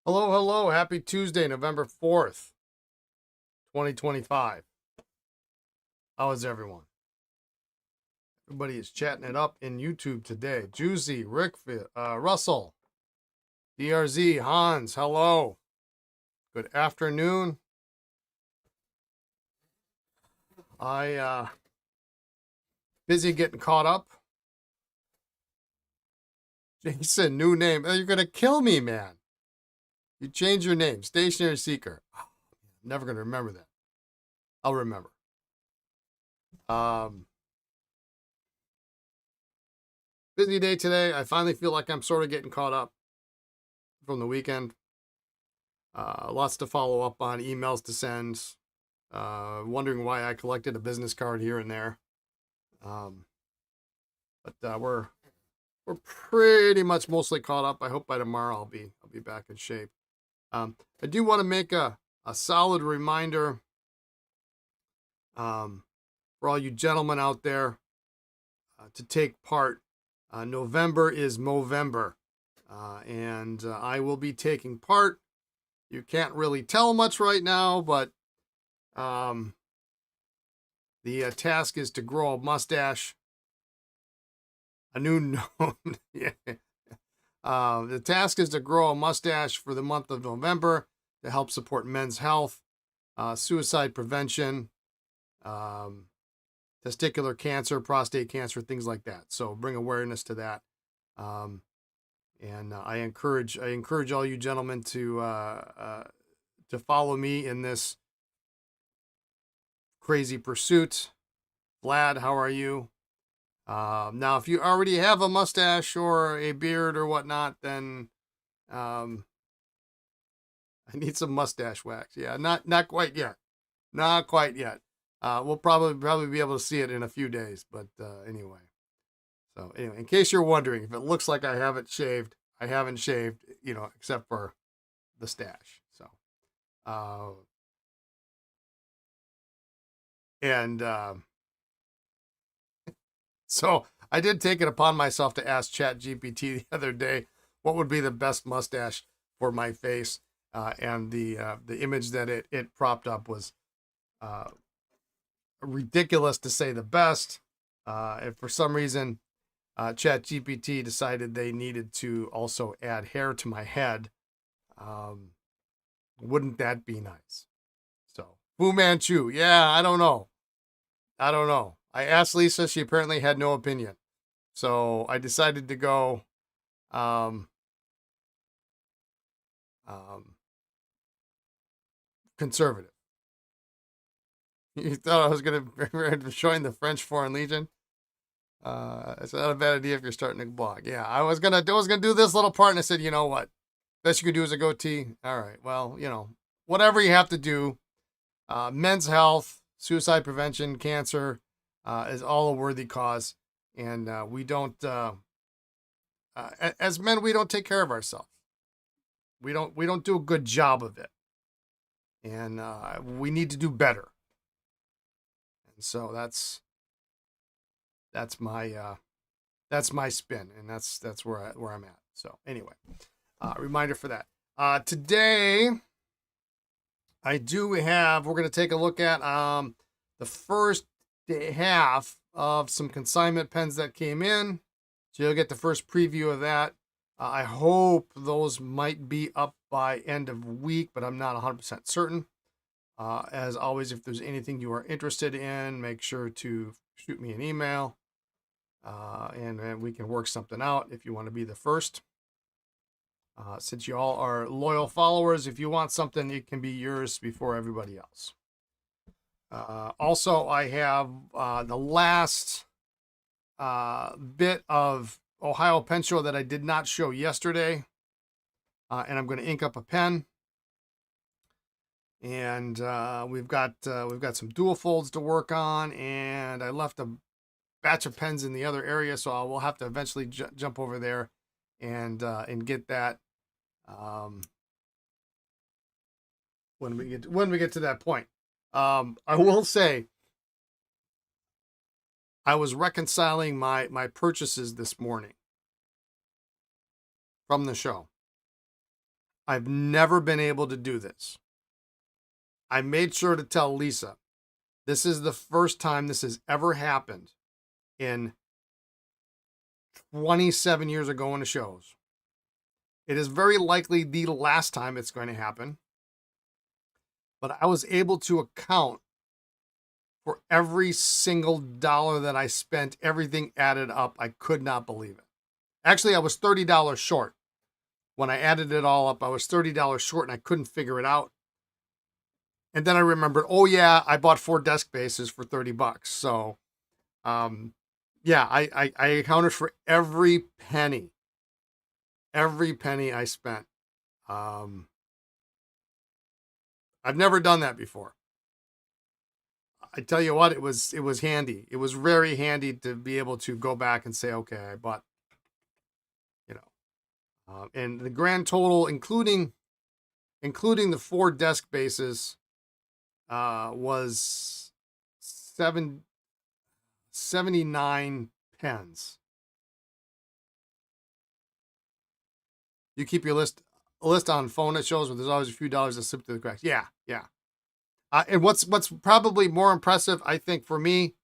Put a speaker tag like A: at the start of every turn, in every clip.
A: Hello, hello. Happy Tuesday, November 4th, 2025. How is everyone? Everybody is chatting it up in YouTube today. Juicy, Rick, Russell, DRZ, Hans, hello. Good afternoon. Busy getting caught up. Jason, new name. You're going to kill me, man. You changed your name, Stationary Seeker. Oh, I'm never going to remember that. I'll remember. Um, Busy day today. I finally feel like I'm sort of getting caught up from the weekend. Lots to follow up on, emails to send. Wondering why I collected a business card here and there. Um, but we're pretty much mostly caught up. I hope by tomorrow I'll be back in shape. I do want to make a solid reminder for all you gentlemen out there to take part. November is Movember, and I will be taking part. You can't really tell much right now, but the task is to grow a mustache. A new gnome. Yeah. The task is to grow a mustache for the month of November to help support men's health, suicide prevention, testicular cancer, prostate cancer, things like that. So bring awareness to that. And I encourage all you gentlemen to follow me in this crazy pursuit. Vlad, how are you? Now, if you already have a mustache or a beard or whatnot, then I need some mustache wax. Yeah, not quite yet. Not quite yet. We'll probably be able to see it in a few days. But anyway. So anyway, in case you're wondering, if it looks like I haven't shaved, I haven't shaved, except for the stash. So, and so I did take it upon myself to ask ChatGPT the other day what would be the best mustache for my face, and the image that it propped up was ridiculous to say the best. And for some reason, ChatGPT decided they needed to also add hair to my head. Wouldn't that be nice? So Fu Manchu, yeah, I don't know. I asked Lisa; she apparently had no opinion. So I decided to go um, um, conservative. You thought I was going to join the French Foreign Legion? It's not a bad idea if you're starting a blog. Yeah, I was gonna do this little part, and I said, you know what? Best you can do is a goatee. All right. Well, whatever you have to do. Men's health, suicide prevention, cancer is all a worthy cause, and we don't. As men, we don't take care of ourselves. We don't do a good job of it, and we need to do better. And so that's my spin, and that's where I'm at. So anyway, reminder for that. Today I do have. We're going to take a look at the first half of some consignment pens that came in. So you'll get the first preview of that. I hope those might be up by end of week, but I'm not 100% certain. As always, if there's anything you are interested in, make sure to shoot me an email, and we can work something out if you want to be the first. Since you all are loyal followers, if you want something, it can be yours before everybody else. Also, I have the last bit of Ohio Pen Show that I did not show yesterday, and I'm going to ink up a pen. And we've got some Duofolds to work on, and I left a batch of pens in the other area, so I will have to eventually jump over there and get that when we get to that point. I will say I was reconciling my purchases this morning from the show. I've never been able to do this. I made sure to tell Lisa, this is the first time this has ever happened in 27 years of going to shows. It is very likely the last time it's going to happen. But I was able to account for every single dollar that I spent, everything added up. I could not believe it. Actually, I was $30 short. When I added it all up, I was $30 short and I couldn't figure it out. And then I remembered, oh yeah, I bought 4 desk bases for $30. So, yeah, I accounted for every penny I spent. I've never done that before. I tell you what, it was handy. It was very handy to be able to go back and say, okay, I bought, you know, and the grand total, including the 4 desk bases, was 79 pens. You keep your a list on phone that shows where there's always a few dollars that slip through the cracks. Yeah, yeah. And what's probably more impressive, I think, for me,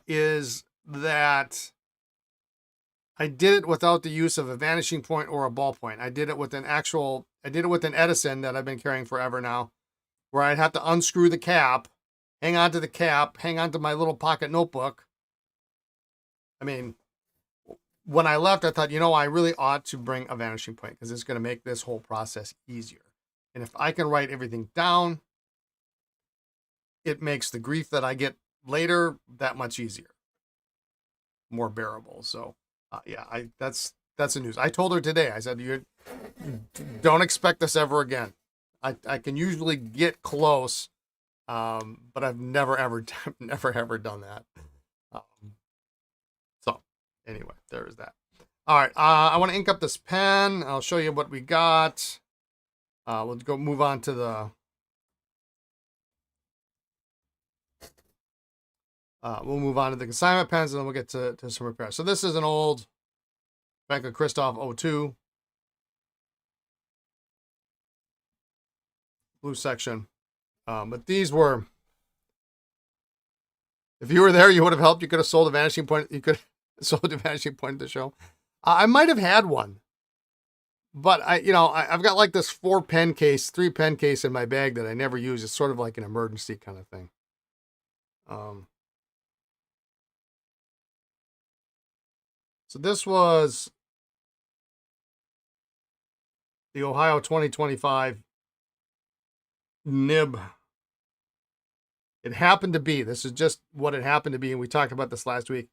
A: is that I did it without the use of a vanishing point or a ballpoint. I did it with an Edison that I've been carrying forever now, where I'd have to unscrew the cap, hang on to the cap, hang on to my little pocket notebook. I mean, when I left, I thought, I really ought to bring a vanishing point because it's going to make this whole process easier. And if I can write everything down, it makes the grief that I get later that much easier, more bearable. So, yeah, that's the news. I told her today. I said, you don't expect this ever again. I can usually get close, but I've never ever done that. So, anyway, there is that. All right, I want to ink up this pen. I'll show you what we got. We'll go move on to the. We'll move on to the consignment pens, and then we'll get to some repairs. So this is an old Franklin Christoph 02 blue section. But these were, if you were there, you would have helped. You could have sold a vanishing point. You could have sold a vanishing point at the show. I might have had one, but I've got like this 3 pen case in my bag that I never use. It's sort of like an emergency kind of thing. So this was the Ohio 2025 nib. It happened to be, this is just what it happened to be, and we talked about this last week.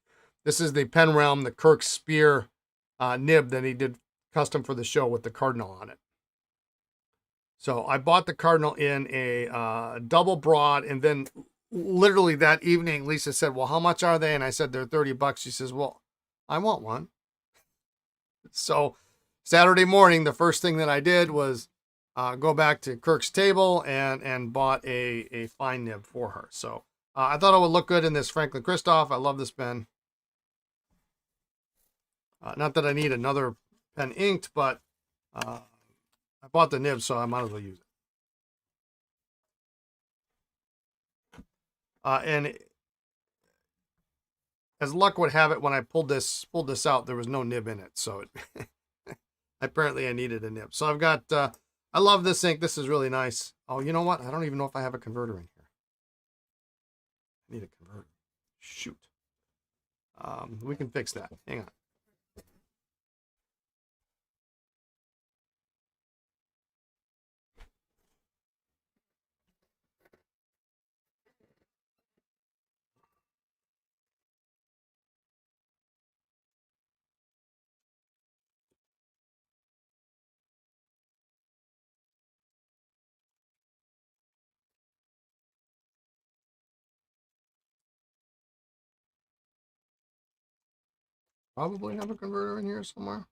A: This is the Pen Realm, the Kirk Spear nib that he did custom for the show with the cardinal on it. So I bought the cardinal in a double broad, and then literally that evening, Lisa said, well, how much are they? And I said, they're $30. She says, well, I want one. So Saturday morning, the first thing that I did was go back to Kirk's table and bought a fine nib for her. So I thought it would look good in this Franklin Christoph. I love this pen. Not that I need another pen inked, but I bought the nib, so I might as well use it. And as luck would have it, when I pulled this out, there was no nib in it. So apparently I needed a nib. So I've got, I love this ink. This is really nice. Oh, you know what? I don't even know if I have a converter in here. I need a converter. Shoot. We can fix that. Hang on. Probably have a converter in here somewhere.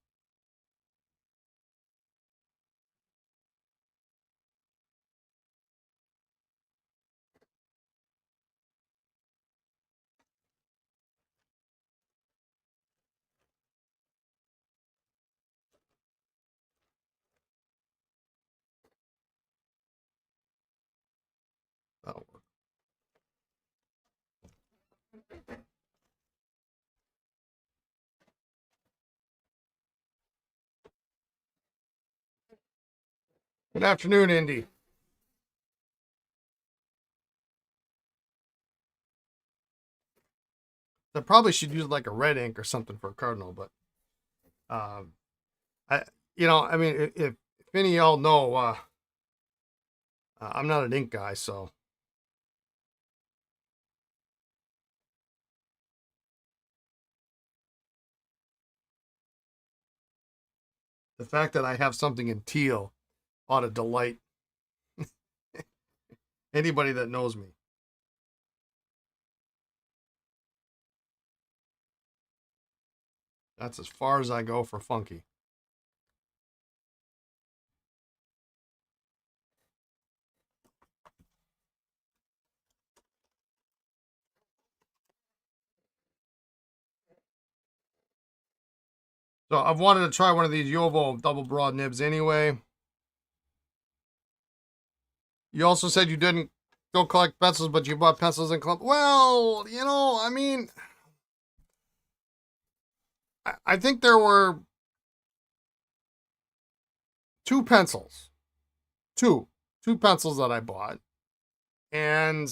A: Good afternoon, Indy. I probably should use like a red ink or something for a cardinal, but um, I, I mean, if any of y'all know, I'm not an ink guy, so the fact that I have something in teal ought to delight anybody that knows me. That's as far as I go for funky. So I've wanted to try one of these Yovo double broad nibs anyway. You also said you didn't go collect pencils, but you bought pencils and club. Well, I mean, I think there were two pencils, two, two pencils that I bought, and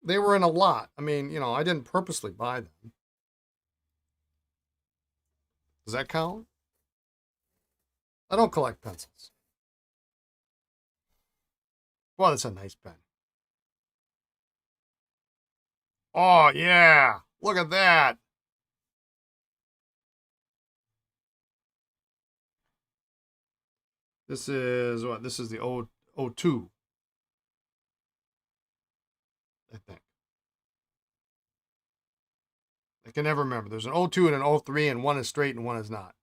A: they were in a lot. I mean, I didn't purposely buy them. Does that count? I don't collect pencils. Well, it's a nice pen. Oh yeah, look at that. This is what? This is the O2, I think. I can never remember. There's an O2 and an O3, and one is straight and one is not.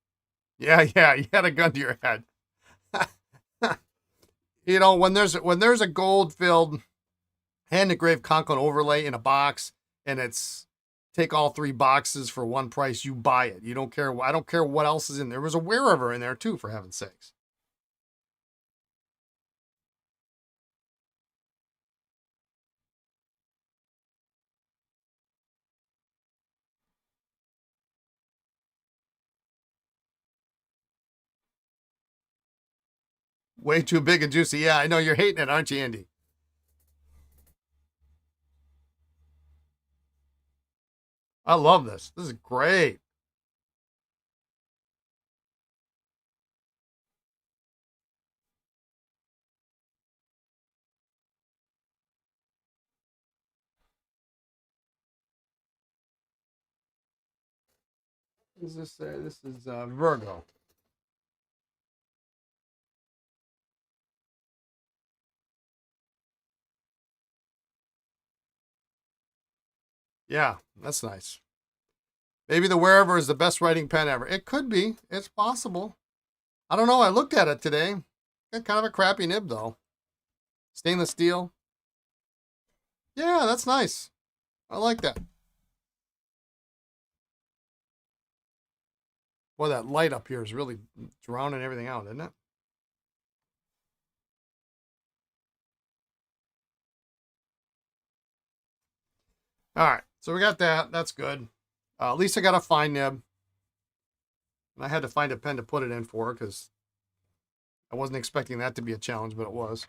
A: Yeah, yeah, you had a gun to your head. When there's a gold filled hand engraved Conklin overlay in a box, and it's take all three boxes for one price, you buy it. You don't care. I don't care what else is in there. There was a wherever in there too, for heaven's sakes. Way too big and juicy. Yeah, I know you're hating it, aren't you, Andy? I love this. This is great. What does this say? This is Virgo. Yeah, that's nice. Maybe the wherever is the best writing pen ever. It could be. It's possible. I don't know. I looked at it today. Got kind of a crappy nib though. Stainless steel. Yeah, that's nice. I like that. Boy, that light up here is really drowning everything out, isn't it? All right, so we got that. That's good. At least I got a fine nib. And I had to find a pen to put it in for because I wasn't expecting that to be a challenge, but it was.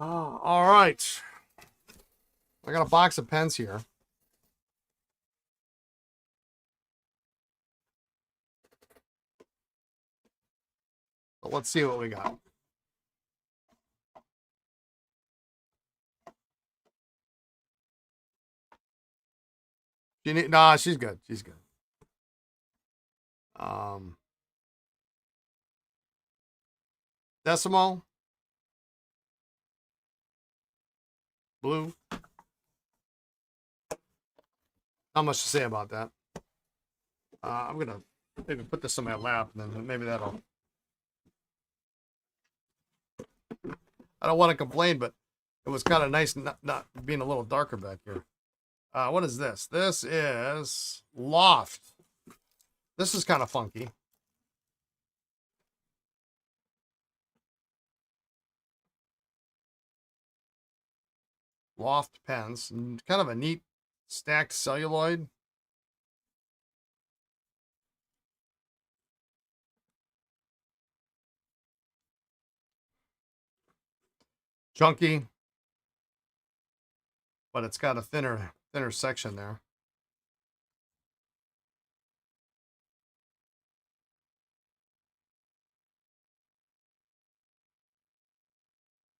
A: All right. I got a box of pens here. So let's see what we got. Nah, she's good. She's good. Um, Decimal, blue. Not much to say about that. I'm gonna maybe put this on my lap, and then maybe that'll. I don't want to complain, but it was kind of nice not being a little darker back here. What is this? This is Loft. This is kind of funky. Loft pens, kind of a neat stacked celluloid. chunky, but it's got a thinner section there.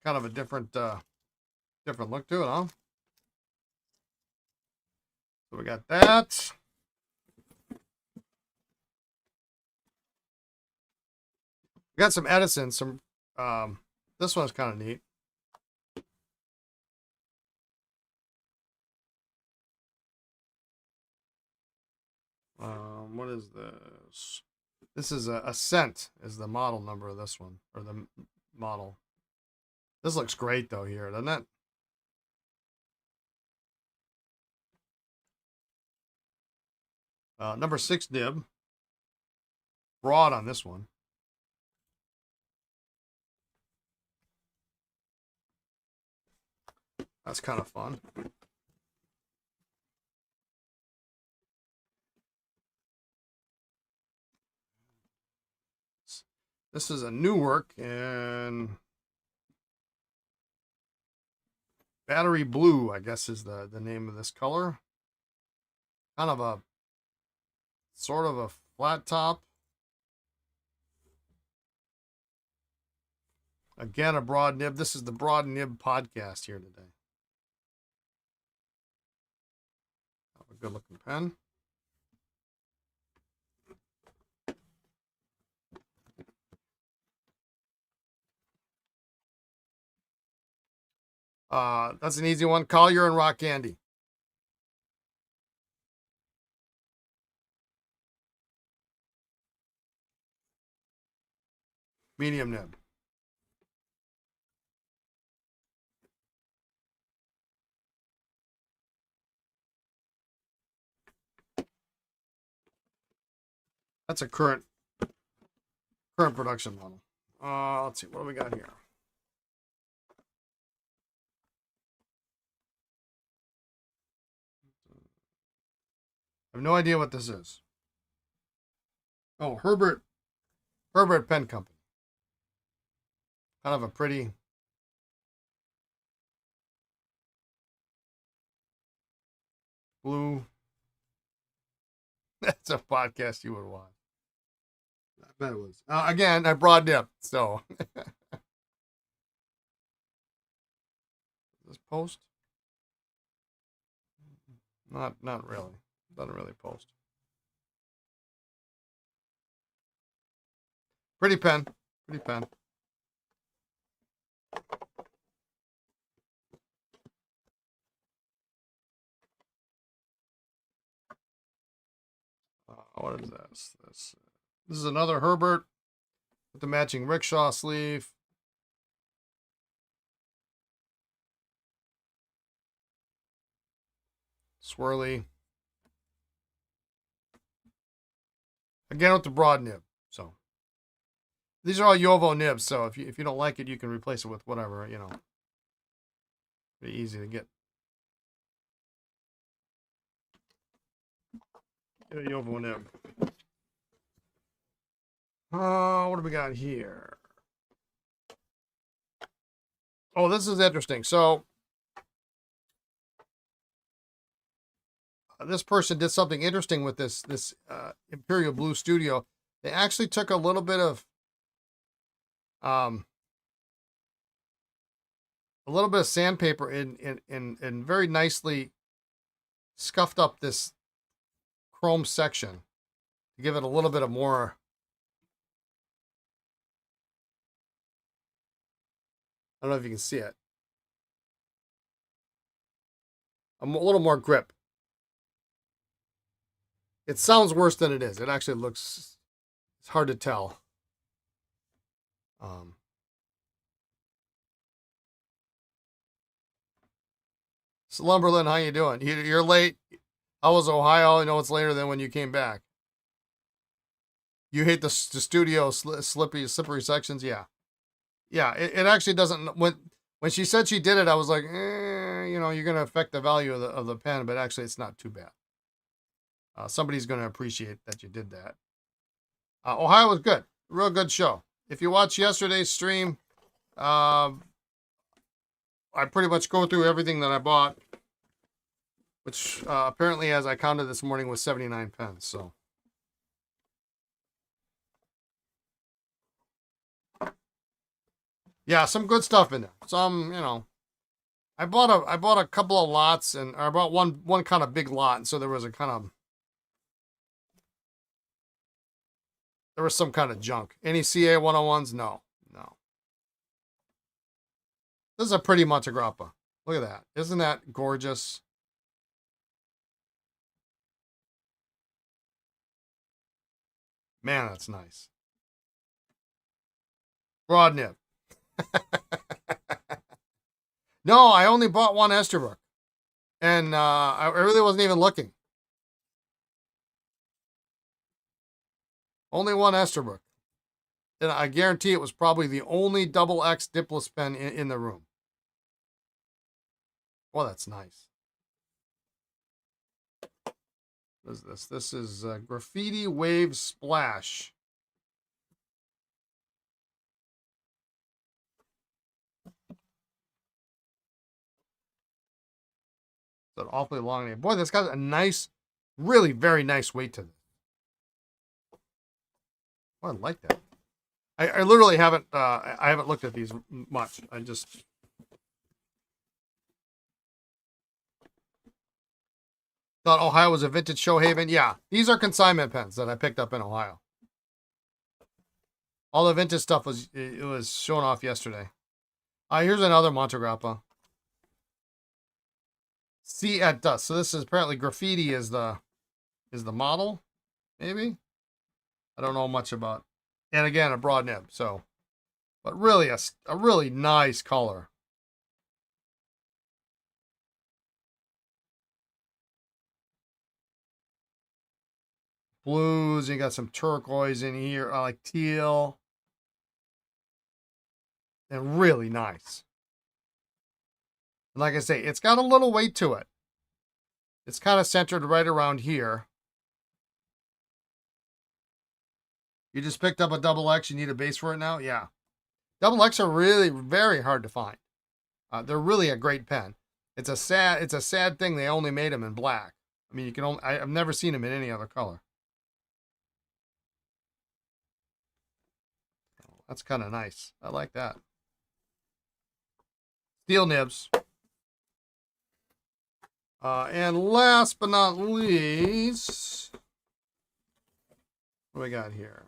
A: Kind of a different look to it, huh? So we got that. We got some Edison, this one's kind of neat. What is this? This is a Ascent is the model number of this one, or the model. This looks great though here, doesn't it? Number 6 nib. Broad on this one. That's kind of fun. This is a new work in Battery Blue, I guess is the name of this color. Kind of a sort of a flat top. Again, a broad nib. This is the Broad Nib podcast here today. A good looking pen. That's an easy one. Collier and Rock Candy. Medium nib. That's a current production model. Let's see, what do we got here? I have no idea what this is. Oh, Herbert Pen Company. Kind of a pretty blue. That's a podcast you would watch. I bet it was. Again, I broad nib, so. This post? Not really. Doesn't really post. Pretty pen. Pretty pen. What is this? This is another Herbert with the matching rickshaw sleeve. Swirly. Again with the broad nib. So these are all Yovo nibs. So if you don't like it, you can replace it with whatever, you know. Pretty easy to get. Get a Yovo nib. What do we got here? Oh, this is interesting. So this person did something interesting with this Imperial Blue Studio. They actually took a little bit of sandpaper and very nicely scuffed up this chrome section to give it a little bit of more I don't know if you can see it. A little more grip. It sounds worse than it is. It actually looks, it's hard to tell. Slumberland, how you doing? You're late. How was Ohio? I know it's later than when you came back. You hate the studio slippery sections? Yeah. Yeah, it actually doesn't. When she said she did it, I was like, you know, you're going to affect the value of the pen, but actually it's not too bad. Somebody's going to appreciate that you did that. Ohio was good. Real good show. If you watched yesterday's stream, I pretty much go through everything that I bought, which apparently, as I counted this morning, was 79 pens. So, yeah, some good stuff in there. Some, I bought a couple of lots, and I bought one kind of big lot, and so there was some kind of junk. Any CA 101s? No. This is a pretty Montegrappa. Look at that. Isn't that gorgeous? Man, that's nice. Broad nib. No, I only bought one Esterbrook. And I really wasn't even looking. Only one Esterbrook. And I guarantee it was probably the only double X Diplos pen in the room. Oh, that's nice. What is this? This is Graffiti Wave Splash. It's an awfully long name. Boy, this got a nice, really very nice weight to it. Oh, I like that. I literally haven't I haven't looked at these much. I just thought Ohio was a vintage show haven. Yeah, these are consignment pens that I picked up in Ohio. All the vintage stuff was shown off yesterday. Here's another Montegrappa. See at Dusk. So this is apparently graffiti is the model, maybe. I don't know much about. And again, a broad nib. So, but really a really nice color. Blues. You got some turquoise in here. I like teal. And really nice. And like I say, it's got a little weight to it. It's kind of centered right around here. You just picked up a double X. You need a base for it now? Yeah. Double X are really very hard to find. They're really a great pen. It's a sad thing they only made them in black. I mean, I've never seen them in any other color. That's kind of nice. I like that. Steel nibs. And last but not least, what do we got here?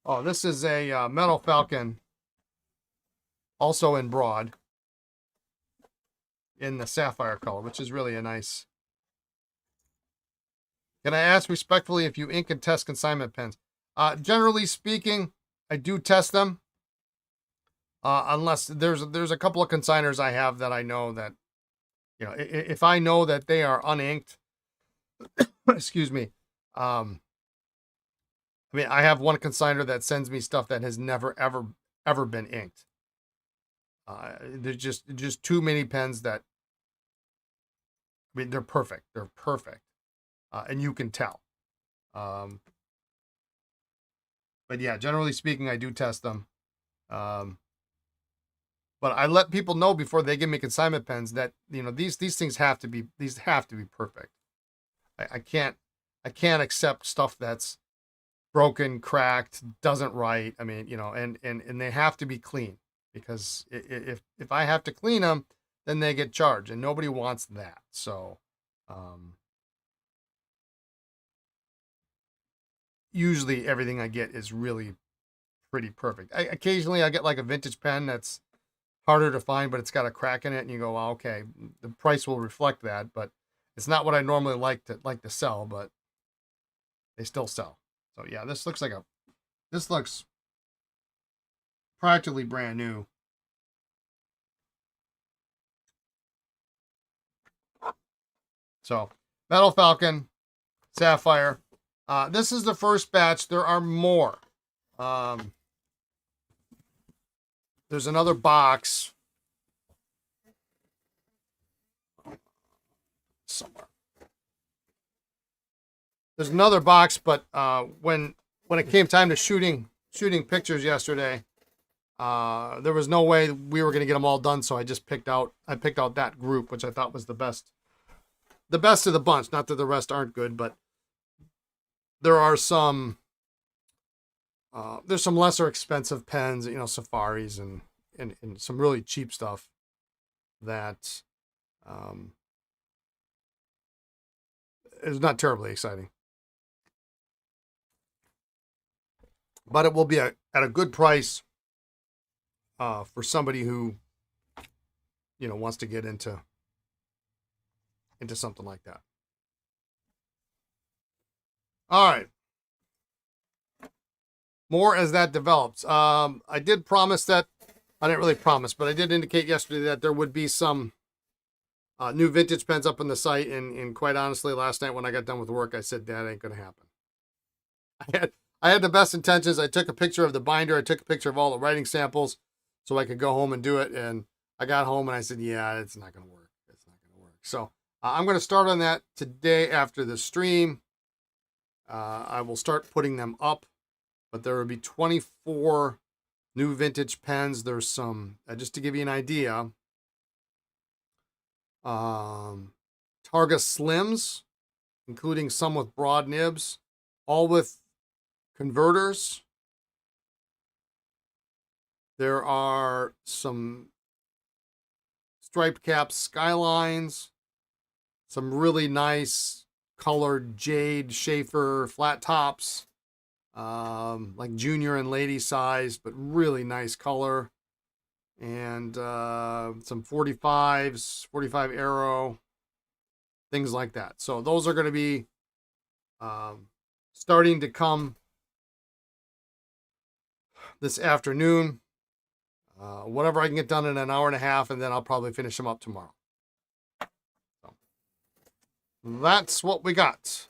A: Oh, this is a Metal Falcon, also in broad, in the sapphire color, which is really a nice. Can I ask respectfully if you ink and test consignment pens? Generally speaking, I do test them. Unless there's a couple of consigners I have that I know that, if I know that they are uninked, excuse me. I mean, I have one consigner that sends me stuff that has never, ever been inked. There's just too many pens that, I mean, they're perfect. They're perfect. And you can tell. But yeah, generally speaking, I do test them. But I let people know before they give me consignment pens that, these things have to be perfect. I can't accept stuff that's broken, cracked, doesn't write. I mean, and they have to be clean, because if I have to clean them, then they get charged, and nobody wants that. So, usually everything I get is really pretty perfect. Occasionally I get like a vintage pen that's harder to find, but it's got a crack in it, and you go, well, okay, the price will reflect that, but it's not what I normally like to sell, but they still sell. So yeah, this looks practically brand new. So, Metal Falcon, Sapphire. This is the first batch. There are more. There's another box somewhere. There's another box, but when it came time to shooting pictures yesterday, There was no way we were going to get them all done, so I picked out that group, which I thought was the best of the bunch. Not that the rest aren't good, but there are some there's some lesser expensive pens, Safaris and some really cheap stuff that is not terribly exciting. But it will be at a good price for somebody who, wants to get into something like that. All right. More as that develops. I did promise that, I didn't really promise, but I did indicate yesterday that there would be some new vintage pens up on the site. And quite honestly, last night when I got done with work, I said, that ain't going to happen. I had the best intentions. I took a picture of the binder. I took a picture of all the writing samples so I could go home and do it. And I got home and I said, yeah, it's not going to work. It's not going to work. So I'm going to start on that today after the stream. I will start putting them up, but there will be 24 new vintage pens. There's some, just to give you an idea, Targa Slims, including some with broad nibs, all with converters. There are some striped cap Skylines, some really nice colored jade Schaefer flat tops, like junior and lady size, but really nice color. And some 45s, 45 Aero, things like that. So those are going to be starting to come this afternoon. Whatever I can get done in an hour and a half, and then I'll probably finish them up tomorrow. So that's what we got.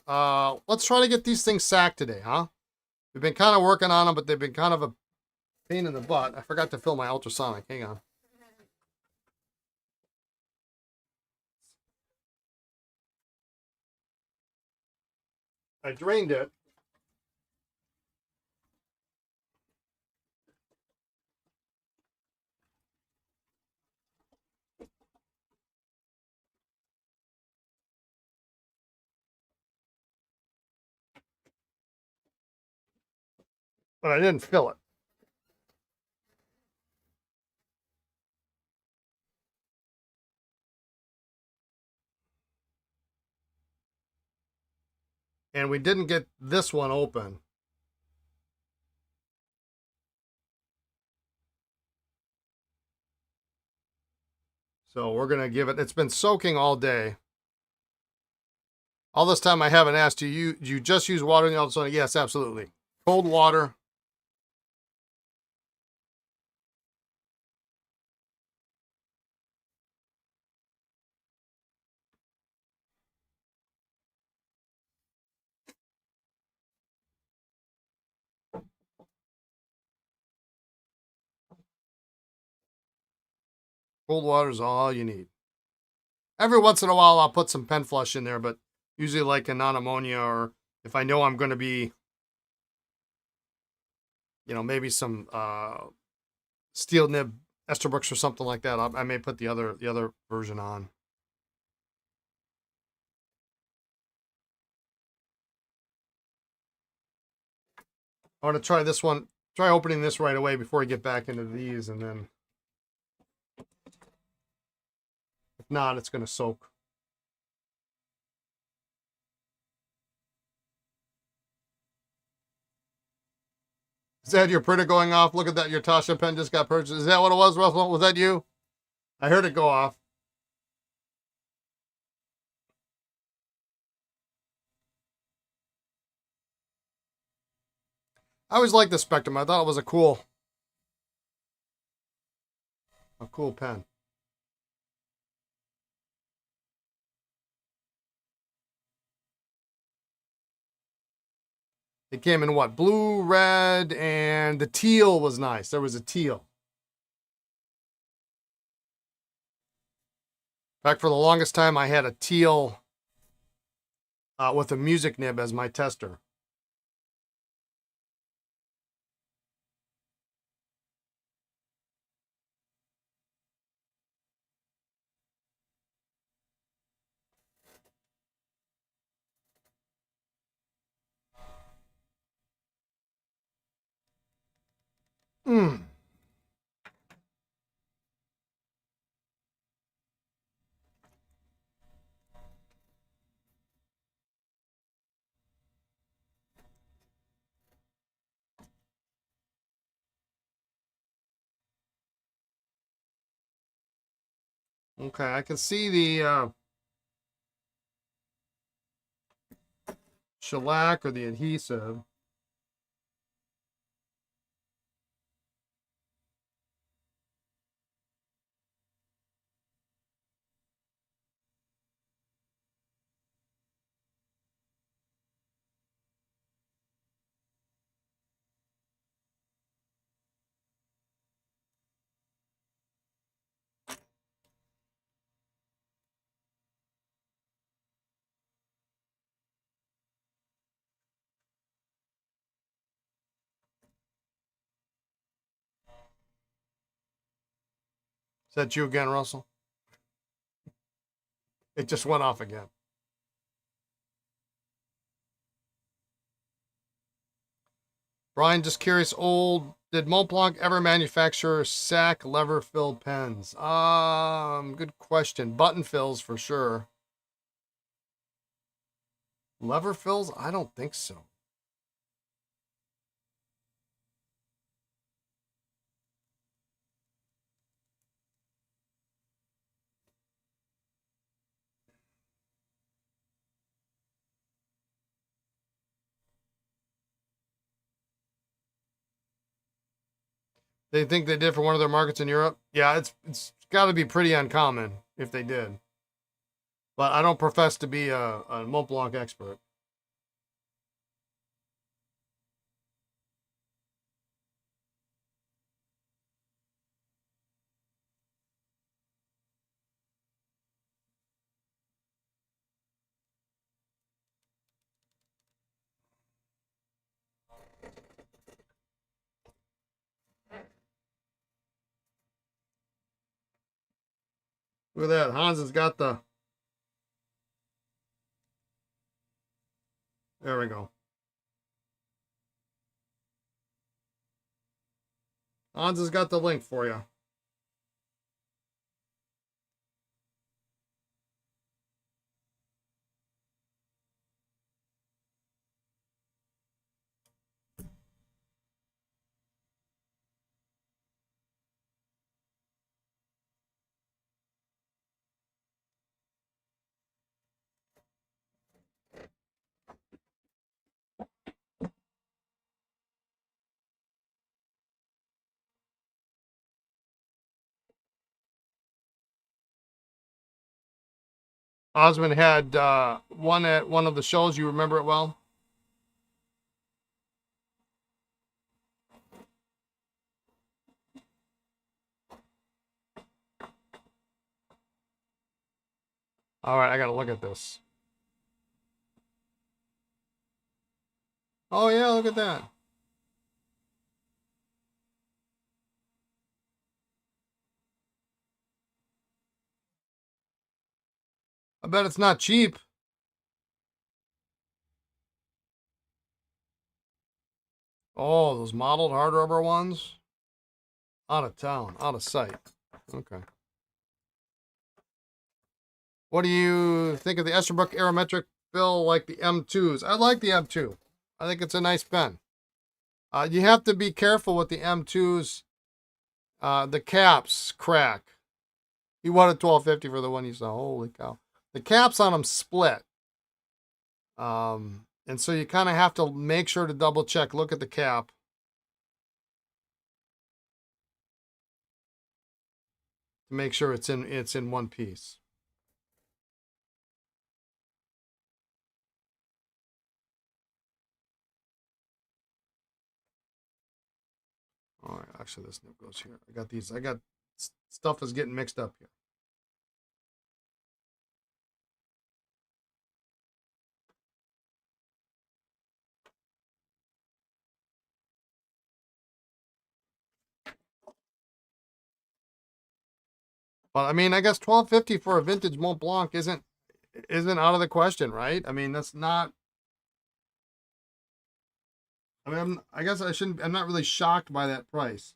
A: Let's try to get these things sacked today, huh? We've been kind of working on them, but they've been kind of a pain in the butt. I forgot to fill my ultrasonic. Hang on. I drained it. But I didn't fill it. And we didn't get this one open. So we're going to give it, it's been soaking all day. All this time I haven't asked you, you just use water in the ultrasonic? Yes, absolutely. Cold water. Cold water is all you need. Every once in a while, I'll put some pen flush in there, but usually like a non-ammonia, or if I know I'm going to be, maybe some steel nib Esterbrook's or something like that, I may put the other version on. I want to try this one. Try opening this right away before I get back into these, and then if not, it's going to soak. Is that your printer going off? Look at that. Your Tasha pen just got purchased. Is that what it was, Russell? Was that you? I heard it go off. I always liked the Spectrum. I thought it was a cool pen. It came in what? Blue, red, and the teal was nice. There was a teal. In fact, for the longest time, I had a teal with a music nib as my tester. Mm. Okay, I can see the shellac or the adhesive. Is that you again, Russell? It just went off again. Brian, just curious, did Montblanc ever manufacture sack lever filled pens? Good question. Button fills for sure. Lever fills? I don't think so. They think they did for one of their markets in Europe? Yeah, it's got to be pretty uncommon if they did. But I don't profess to be a Mont Blanc expert. Look at that. Hans has got the. There we go. Hans has got the link for you. Osmond had one at one of the shows. You remember it well? All right, I got to look at this. Oh, yeah, look at that. I bet it's not cheap. Oh, those modeled hard rubber ones? Out of town, out of sight. Okay. What do you think of the Esterbrook Aerometric fill like the M2s? I like the M2. I think it's a nice pen. You have to be careful with the M2s. The caps crack. He wanted 1250 for the one you saw. Holy cow. The caps on them split. And so you kind of have to make sure to double check. Look at the cap. To make sure it's in one piece. All right, actually, this nib goes here. I got these. I got stuff is getting mixed up here. But I mean, I guess 1250 for a vintage Mont Blanc isn't out of the question, right? I mean, that's not. I mean, I guess I shouldn't. I'm not really shocked by that price.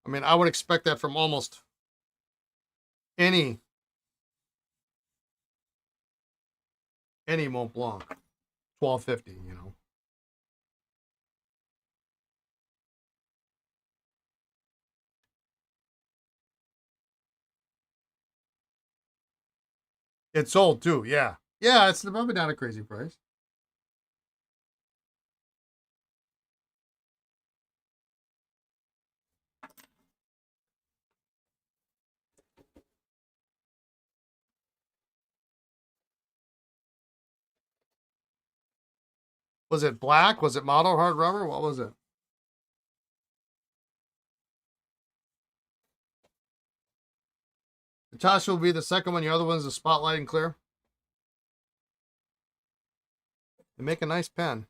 A: I mean, I would expect that from almost any Mont Blanc. 1250. You know, it's sold too. Yeah, yeah. It's probably not a crazy price. Was it black? Was it model hard rubber? What was it? The Tasha will be the second one. The other one's the spotlight and clear. They make a nice pen.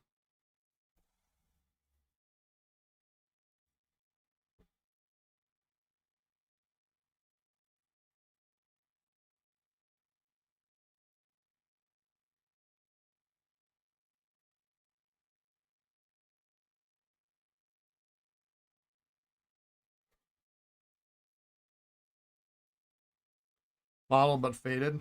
A: Model but faded.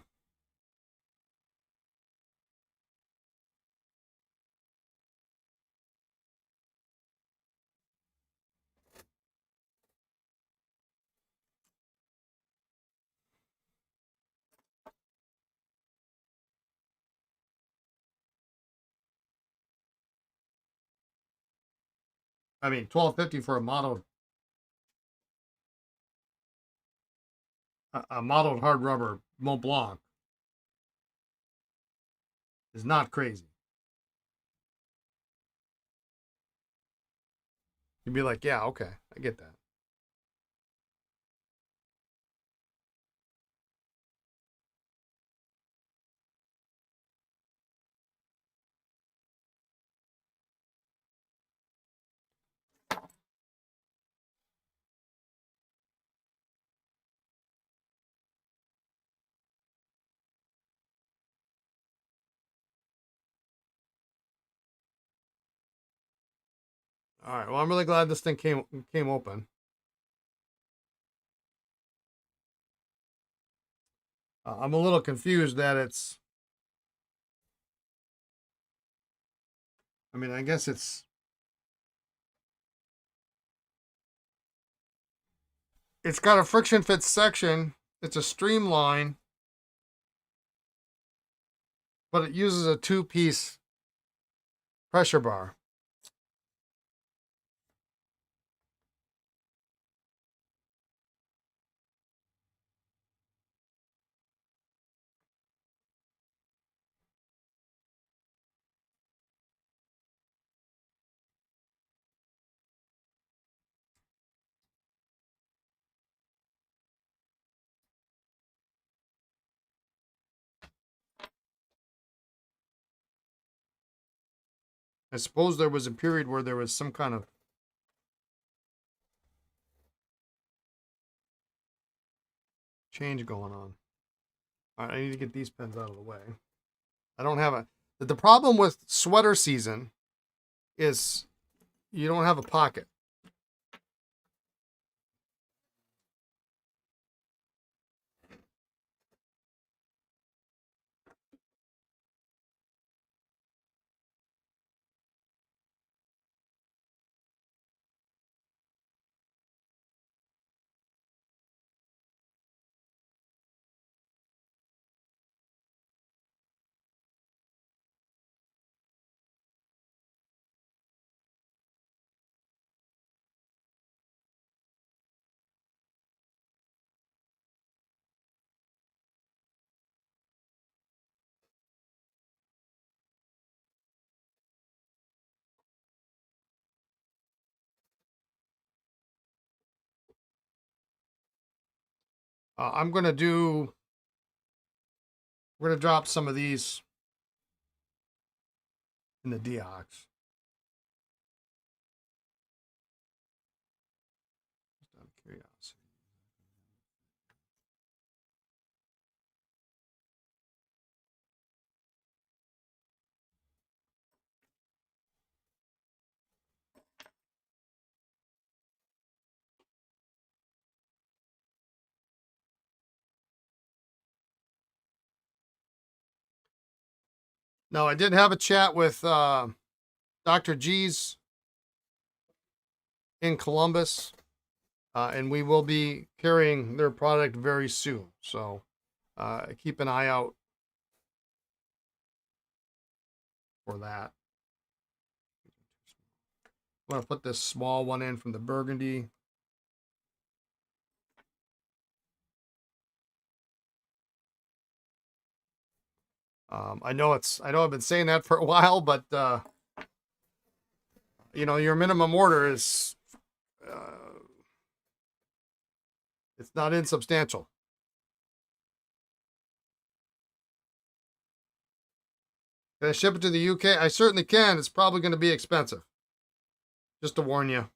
A: I mean, 1250 for a modeled hard rubber Mont Blanc is not crazy. You'd be like, yeah, okay, I get that. All right. Well, I'm really glad this thing came open. I'm a little confused that it's. I mean, I guess it's got a friction fit section. It's a streamline, but it uses a two-piece pressure bar. I suppose there was a period where there was some kind of change going on. All right, I need to get these pens out of the way. I don't have a. The problem with sweater season is you don't have a pocket. I'm gonna do. We're gonna drop some of these in the Deox. Just out of curiosity. Now, I did have a chat with Dr. G's in Columbus, and we will be carrying their product very soon. So keep an eye out for that. I'm going to put this small one in from the Burgundy. I know I've been saying that for a while, but you know, your minimum order is it's not insubstantial. Can I ship it to the UK? I certainly can. It's probably going to be expensive. Just to warn you.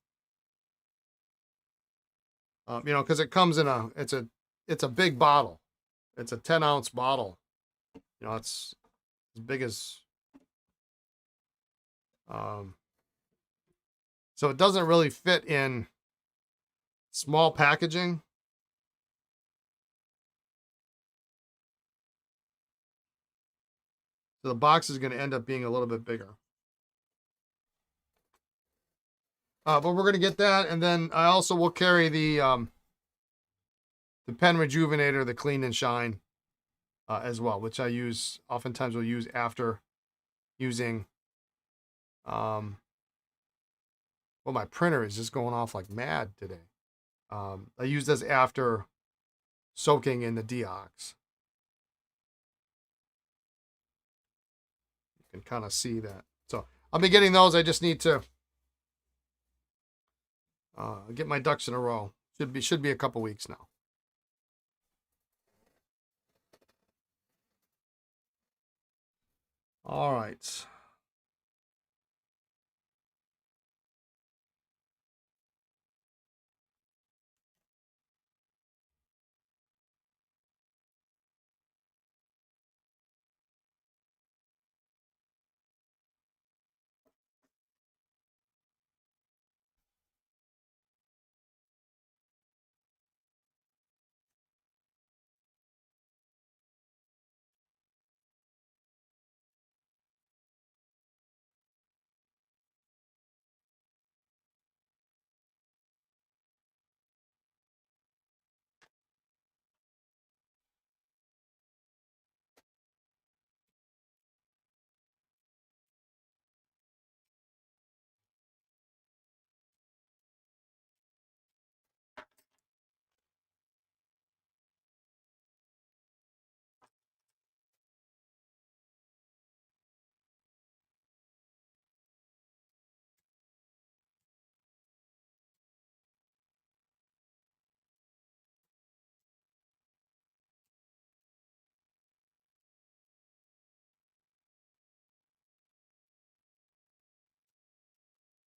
A: You know, because it comes in it's a big bottle. It's a 10-ounce bottle. You know, it's as big as so it doesn't really fit in small packaging. So the box is going to end up being a little bit bigger. But we're going to get that, and then I also will carry the pen rejuvenator, the clean and shine, as well, which I use oftentimes will use after using. Well, my printer is just going off like mad today. I use this after soaking in the deox. You can kind of see that. So I'll be getting those. I just need to get my ducks in a row. Should be a couple weeks now. All right.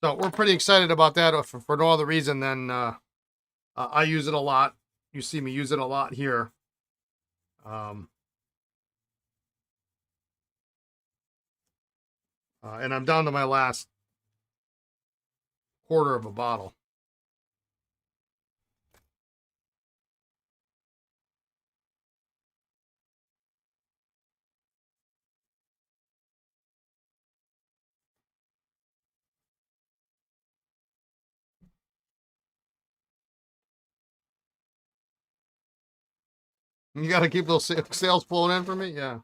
A: So we're pretty excited about that for no other reason than I use it a lot. You see me use it a lot here. And I'm down to my last quarter of a bottle. You got to keep those sales flowing in for me? Yeah.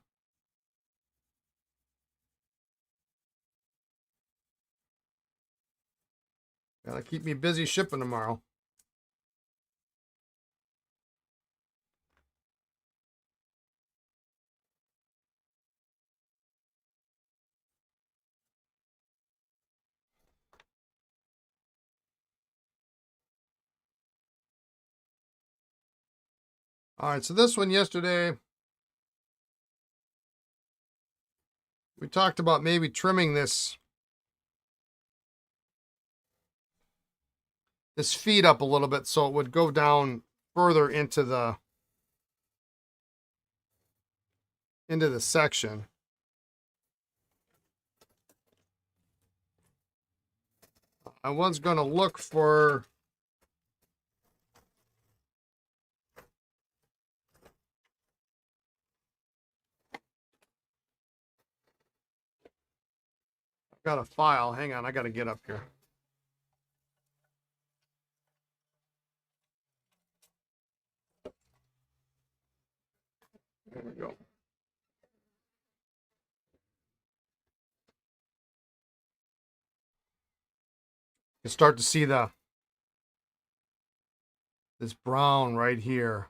A: Got to keep me busy shipping tomorrow. All right, so this one yesterday, we talked about maybe trimming this feed up a little bit so it would go down further into the section. I was going to look for Got a file. Hang on, I got to get up here. There we go. You start to see this brown right here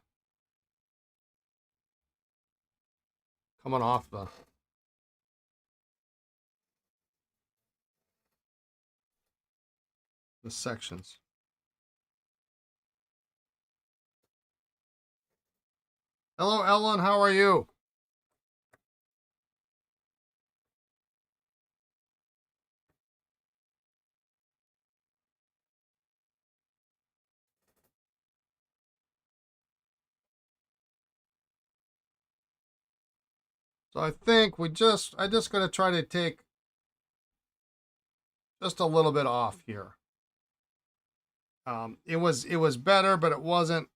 A: coming off the sections. Hello, Ellen. How are you? So I think I just going to try to take just a little bit off here. It was better, but it wasn't.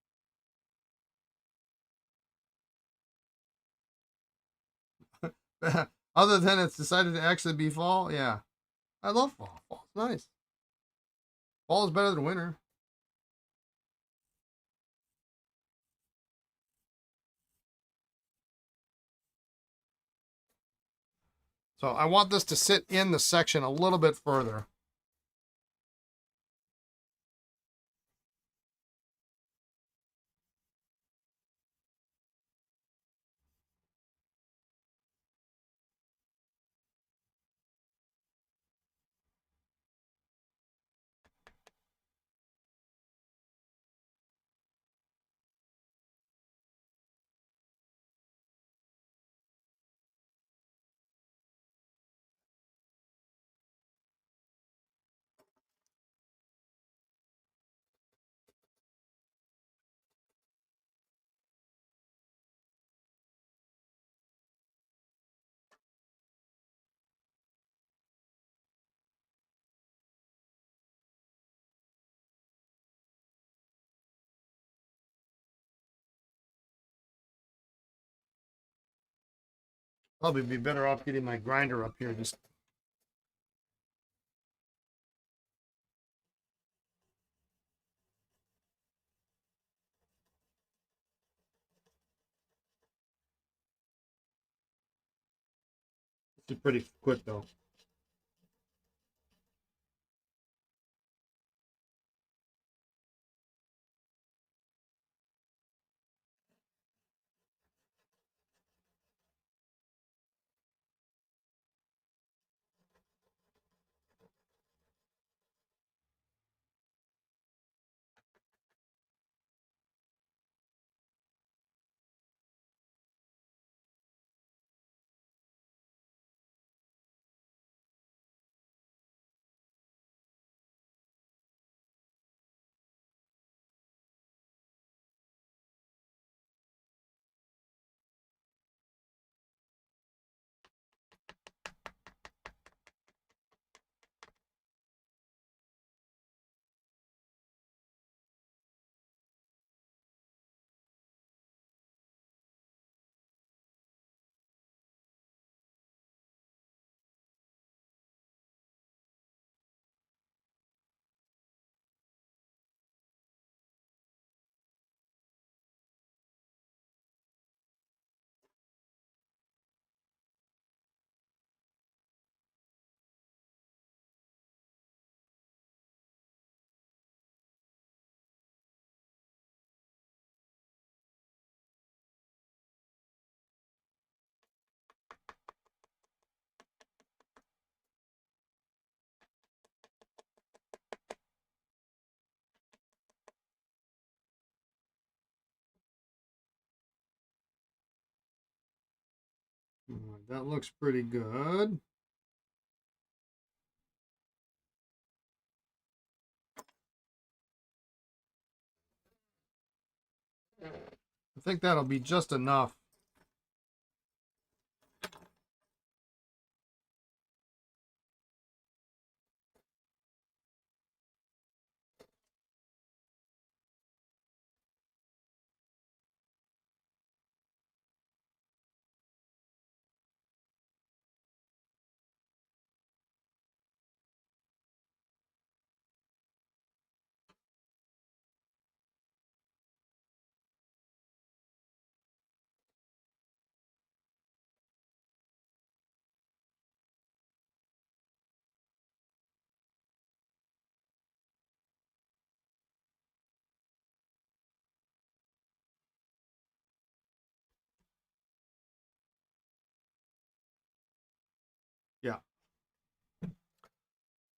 A: Other than it's decided to actually be fall. Yeah, I love fall. Fall's nice. Fall is better than winter. So I want this to sit in the section a little bit further. Probably be better off getting my grinder up here. Just it's pretty quick though. All right, that looks pretty good. I think that'll be just enough.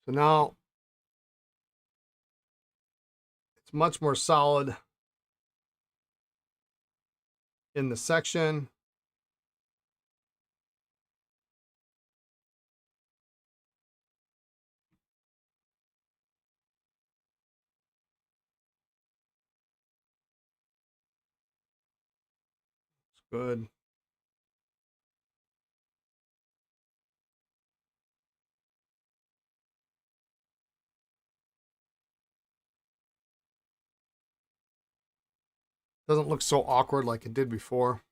A: So now it's much more solid in the section. It's good. Doesn't look so awkward like it did before.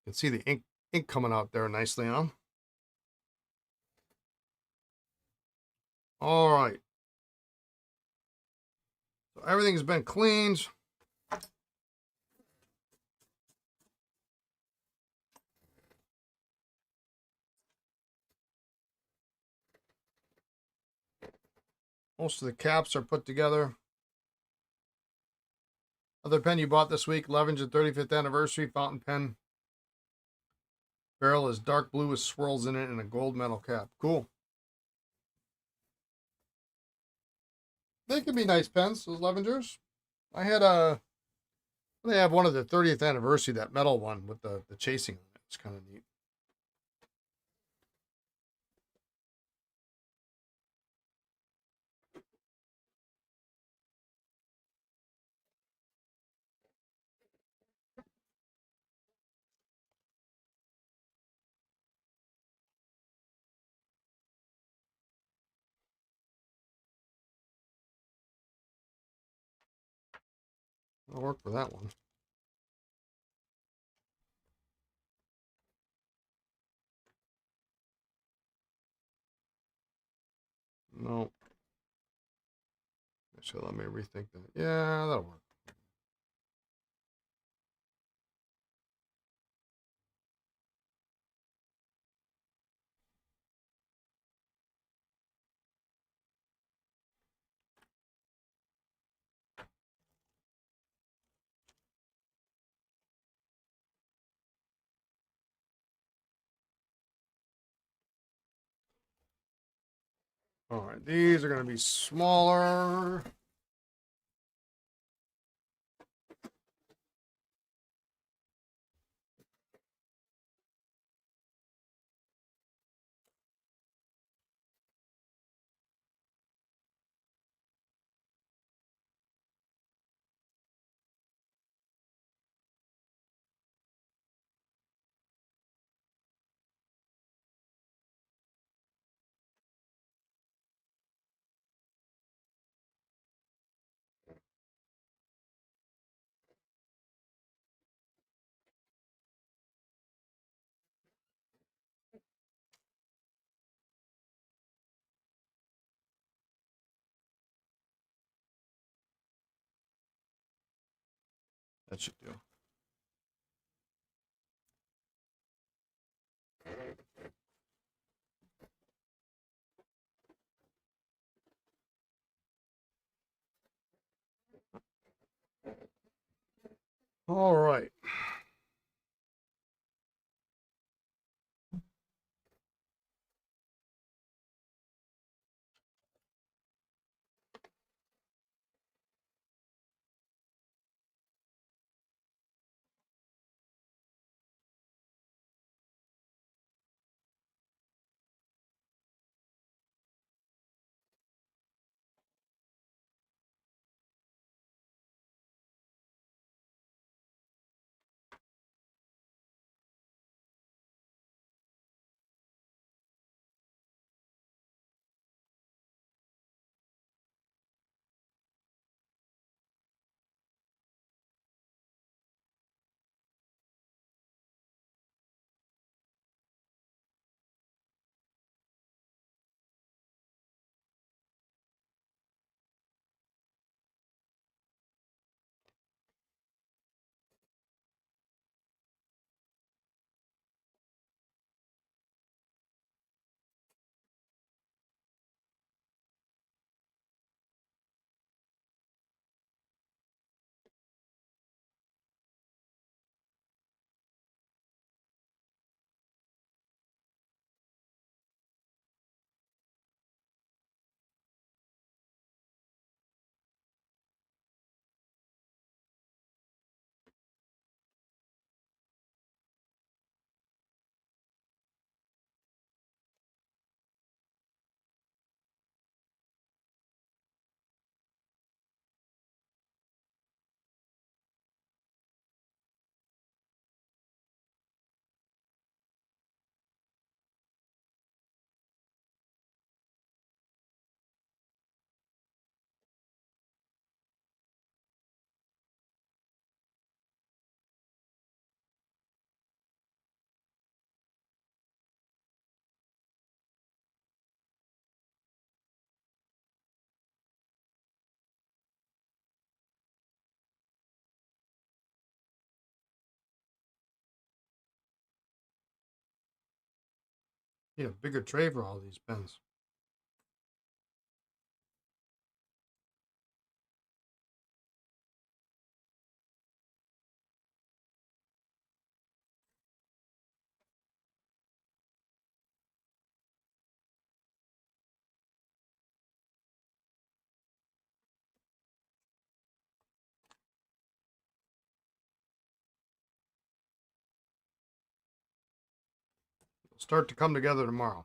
A: You can see the ink coming out there nicely, huh? All right. So everything's been cleaned. Most of the caps are put together. Other pen you bought this week, Leverage 35th anniversary fountain pen. Barrel is dark blue with swirls in it and a gold metal cap. Cool. They can be nice pens, those Levengers. I had a, they have one of the 30th anniversary, that metal one with the chasing on it. It's kind of neat. I'll work for that one. No. Actually, let me rethink that. Yeah, that'll work. All right, these are going to be smaller. That should do. All right. Need a bigger tray for all these pens. They'll start to come together tomorrow.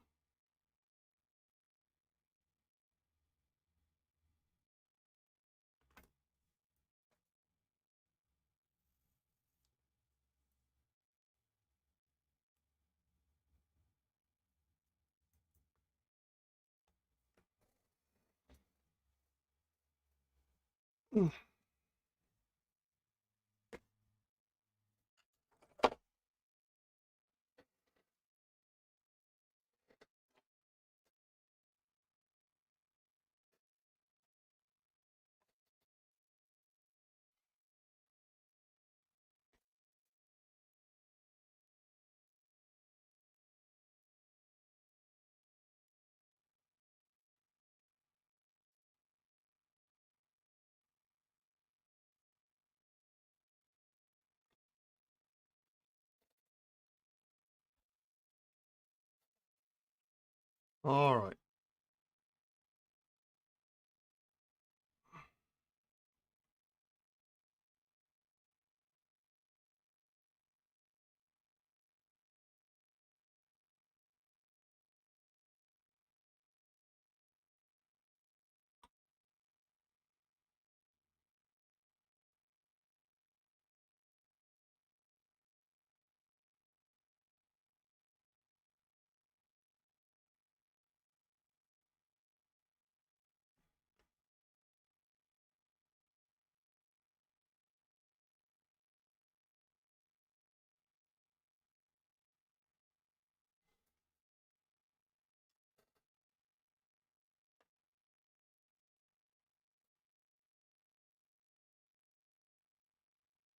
A: All right.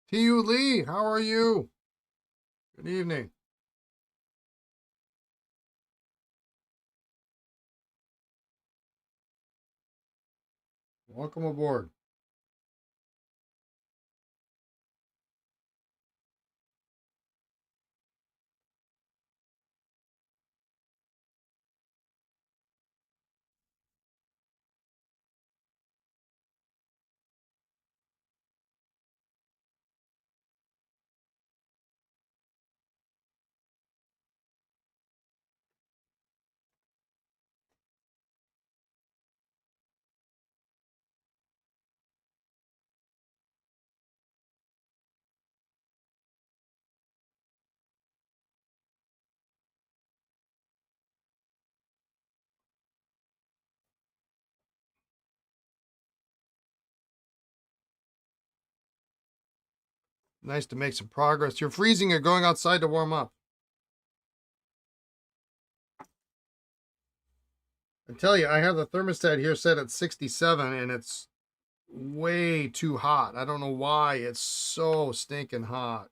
A: T.U. Lee, how are you? Good evening. Welcome aboard. Nice to make some progress. You're freezing. You're going outside to warm up. I tell you, I have the thermostat here set at 67 and it's way too hot. I don't know why. It's so stinking hot.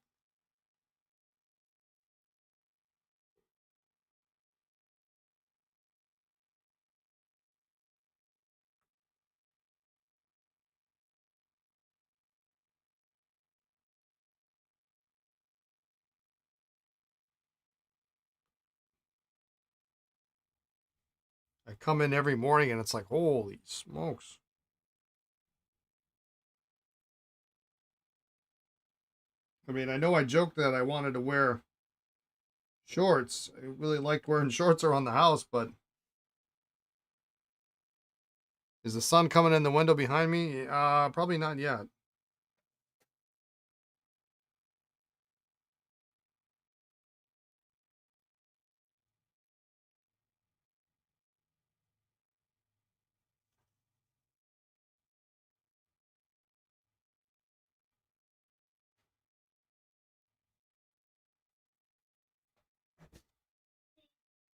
A: I come in every morning and it's like, holy smokes. I mean, I know I joked that I wanted to wear shorts. I really liked wearing shorts around the house, but is the sun coming in the window behind me? Probably not yet.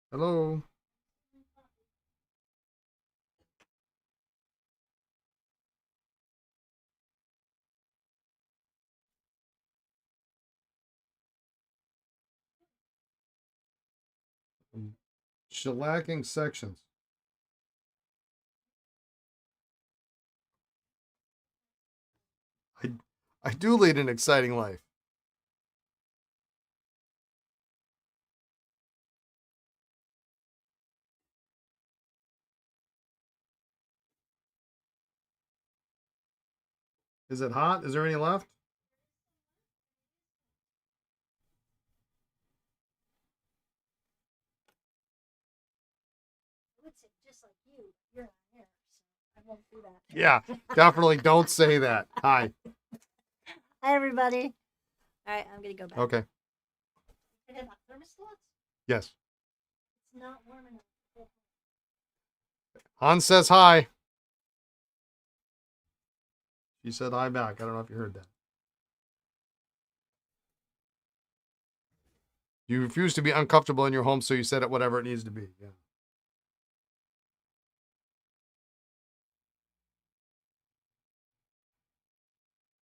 A: Hello. Shellacking sections. I, I do lead an exciting life. Is it hot? Is there any left? Yeah, definitely don't say that. Hi.
B: Hi, everybody. All right, I'm going to go back.
A: Okay. Yes.
B: It's not warm enough.
A: Hans says hi. She said hi back. I don't know if you heard that. You refuse to be uncomfortable in your home, so you set it whatever it needs to be. Yeah.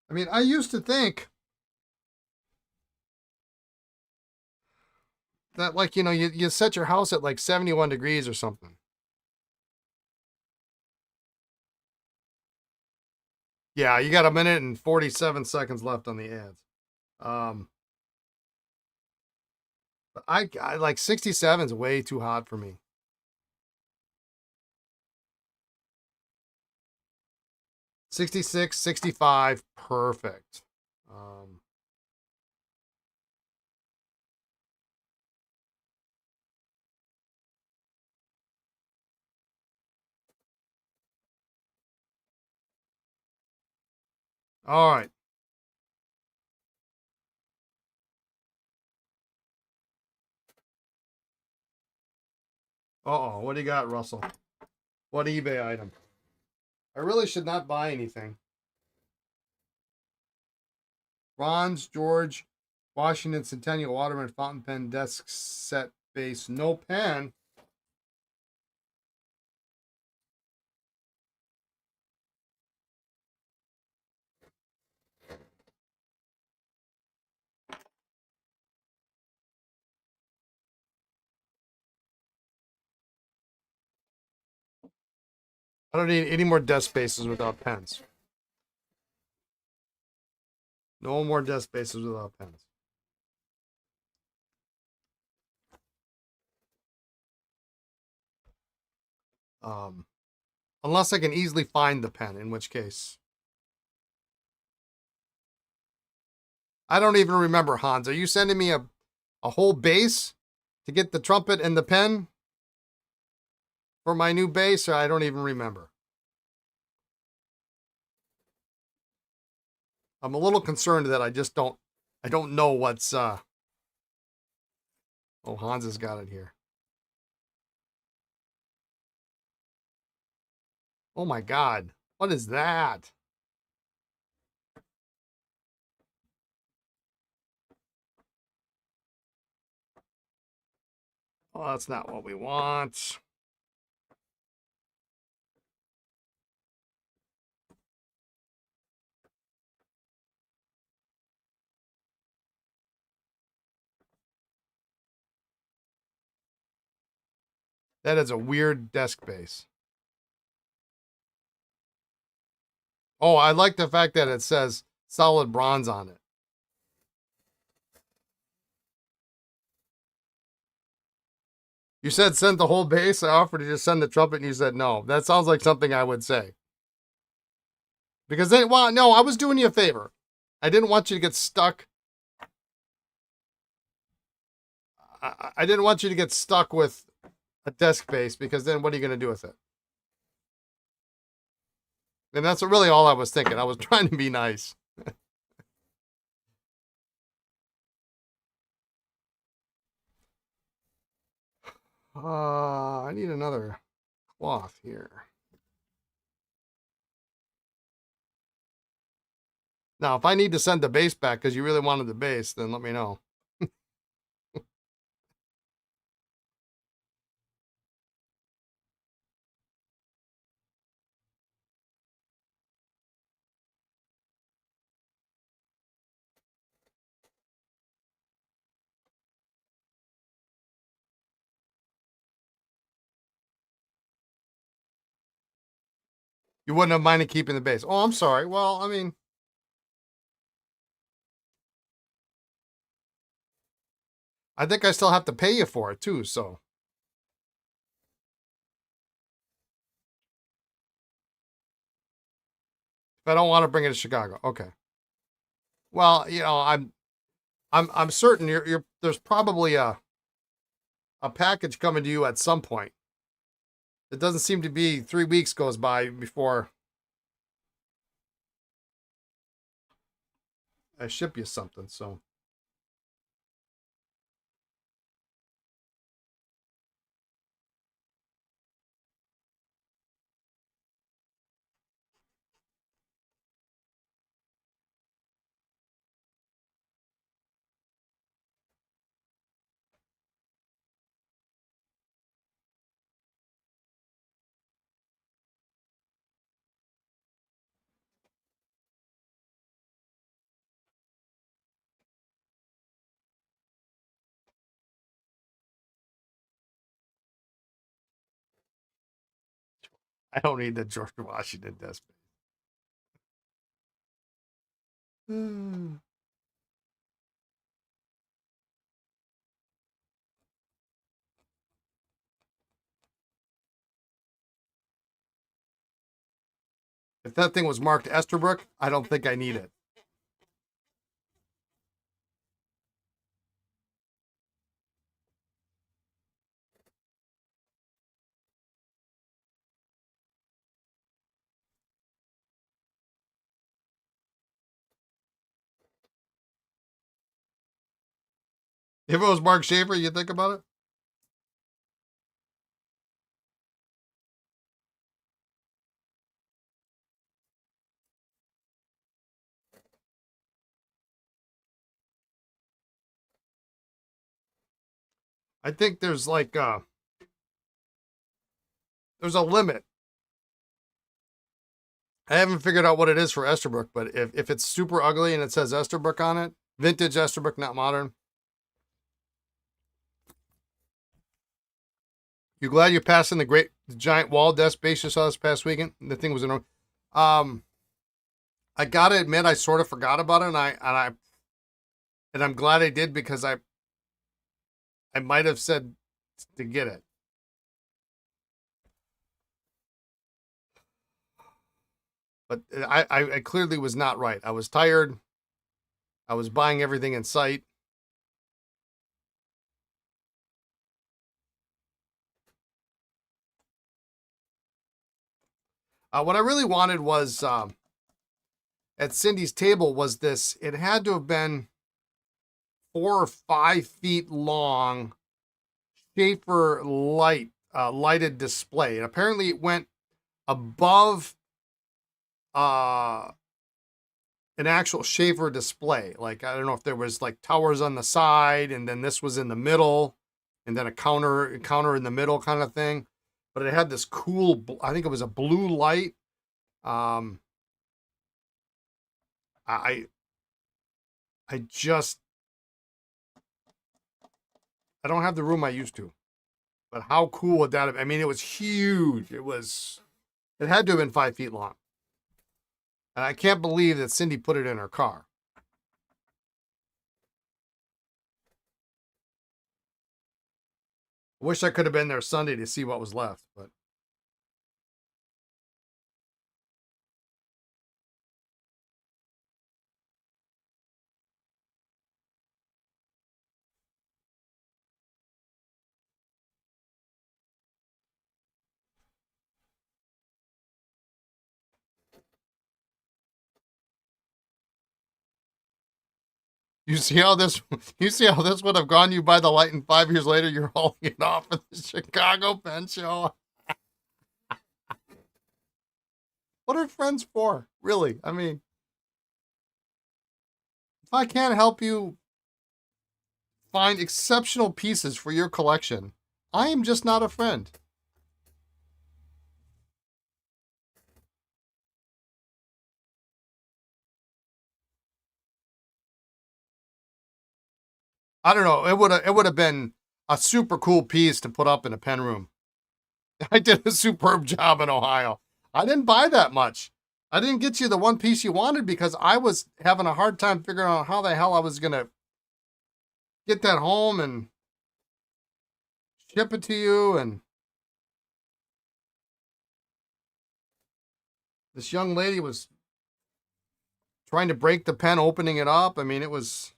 A: I mean, I used to think that, like, you set your house at like 71 degrees or something. Yeah, you got a minute and 47 seconds left on the ads. But I like 67 is way too hot for me. 66, 65, perfect. All right. Uh-oh, what do you got, Russell? What eBay item? I really should not buy anything. Bronze George Washington Centennial Waterman fountain pen desk set base, no pen. I don't need any more desk spaces without pens. No more desk spaces without pens. Unless I can easily find the pen, in which case. I don't even remember, Hans. Are you sending me a whole base to get the trumpet and the pen for my new base? Or I don't even remember. I'm a little concerned that I don't know what's oh, Hans has got it here. Oh my God. What is that? Oh, that's not what we want. That is a weird desk base. Oh, I like the fact that it says solid bronze on it. You said send the whole base. I offered to just send the trumpet, and you said no. That sounds like something I would say. Because then, well, no, I was doing you a favor. I didn't want you to get stuck. I didn't want you to get stuck with a desk base, because then what are you going to do with it? And that's really all I was thinking. I was trying to be nice. I need another cloth here. Now, if I need to send the base back because you really wanted the base, then let me know. You wouldn't have minded keeping the base. Oh, I'm sorry. Well, I mean, I think I still have to pay you for it too. So if I don't want to bring it to Chicago, okay. Well, I'm certain there's probably a package coming to you at some point. It doesn't seem to be 3 weeks goes by before I ship you something. So I don't need the George Washington desk. If that thing was marked Esterbrook, I don't think I need it. If it was Mark Schaefer, you think about it? I think there's like there's a limit. I haven't figured out what it is for Esterbrook, but if it's super ugly and it says Esterbrook on it, vintage Esterbrook, not modern. You glad you're passing the giant wall desk base you saw this past weekend? The thing was in. I gotta admit, I sort of forgot about it, and I'm glad I did because I might have said to get it. But I clearly was not right. I was tired. I was buying everything in sight. What I really wanted was at Cindy's table was this. It had to have been 4 or 5 feet long Schaefer lighted display. And apparently it went above an actual Schaefer display. Like, I don't know if there was like towers on the side and then this was in the middle and then a counter in the middle kind of thing. But it had this cool, I think it was a blue light. Um, I just, I don't have the room I used to, but how cool would that have? I mean, it was huge. It had to have been 5 feet long. And I can't believe that Cindy put it in her car. I wish I could have been there Sunday to see what was left, but you see how this would have gone? You by the light, and 5 years later, you're hauling it off at the Chicago Pen Show. What are friends for, really? I mean, if I can't help you find exceptional pieces for your collection, I am just not a friend. I don't know. It would have been a super cool piece to put up in a pen room. I did a superb job in Ohio. I didn't buy that much. I didn't get you the one piece you wanted because I was having a hard time figuring out how the hell I was going to get that home and ship it to you. And this young lady was trying to break the pen, opening it up. I mean, it was.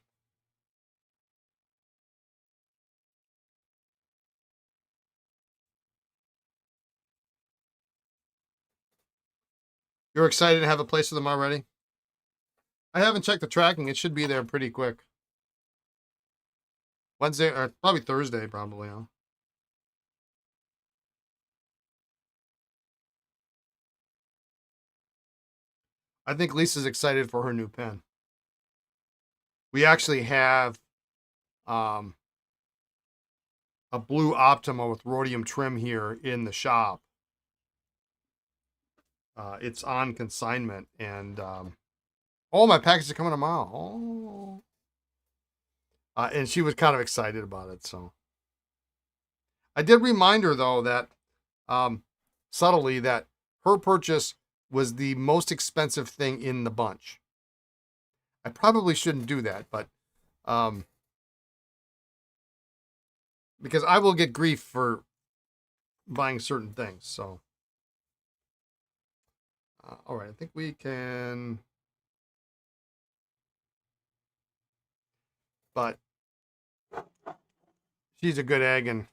A: You're excited to have a place for them already? I haven't checked the tracking. It should be there pretty quick. Wednesday or probably Thursday, probably. Huh? I think Lisa's excited for her new pen. We actually have um, a blue Optima with rhodium trim here in the shop. It's on consignment, and my packages are coming tomorrow. And she was kind of excited about it. So I did remind her though that subtly that her purchase was the most expensive thing in the bunch. I probably shouldn't do that, but because I will get grief for buying certain things. So, all right, I think we can. But she's a good egg, and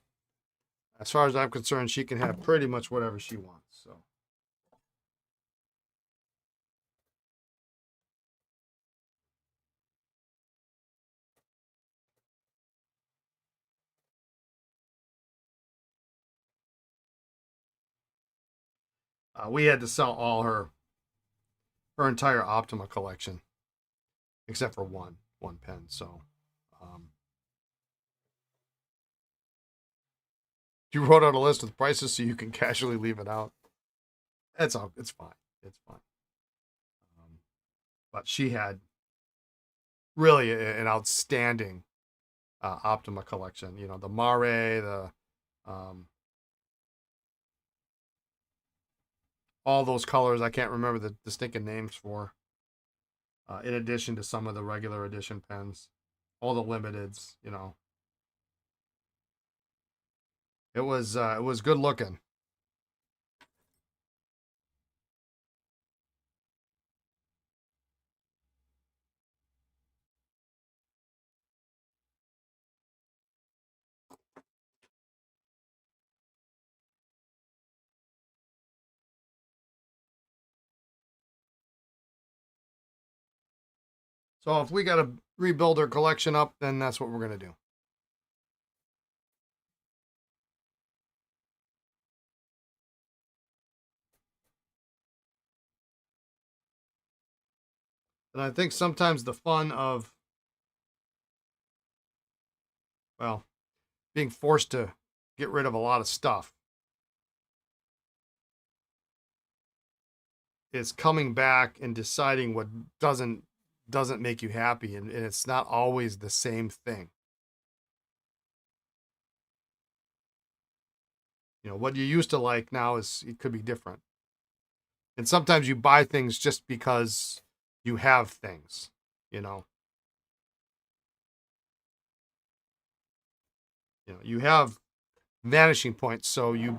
A: as far as I'm concerned, she can have pretty much whatever she wants. So. We had to sell all her entire Optima collection, except for one pen. So, you wrote out a list with prices so you can casually leave it out. It's all. It's fine. It's fine. But she had really an outstanding Optima collection. You know, the Mare, the all those colors. I can't remember the stinking names for. In addition to some of the regular edition pens, all the limiteds. You know, it was good looking. So if we got to rebuild our collection up, then that's what we're gonna do. And I think sometimes the fun of, well, being forced to get rid of a lot of stuff is coming back and deciding what doesn't make you happy, and it's not always the same thing. You know, what you used to like now is it could be different. And sometimes you buy things just because you have things, you know. You have vanishing points, so you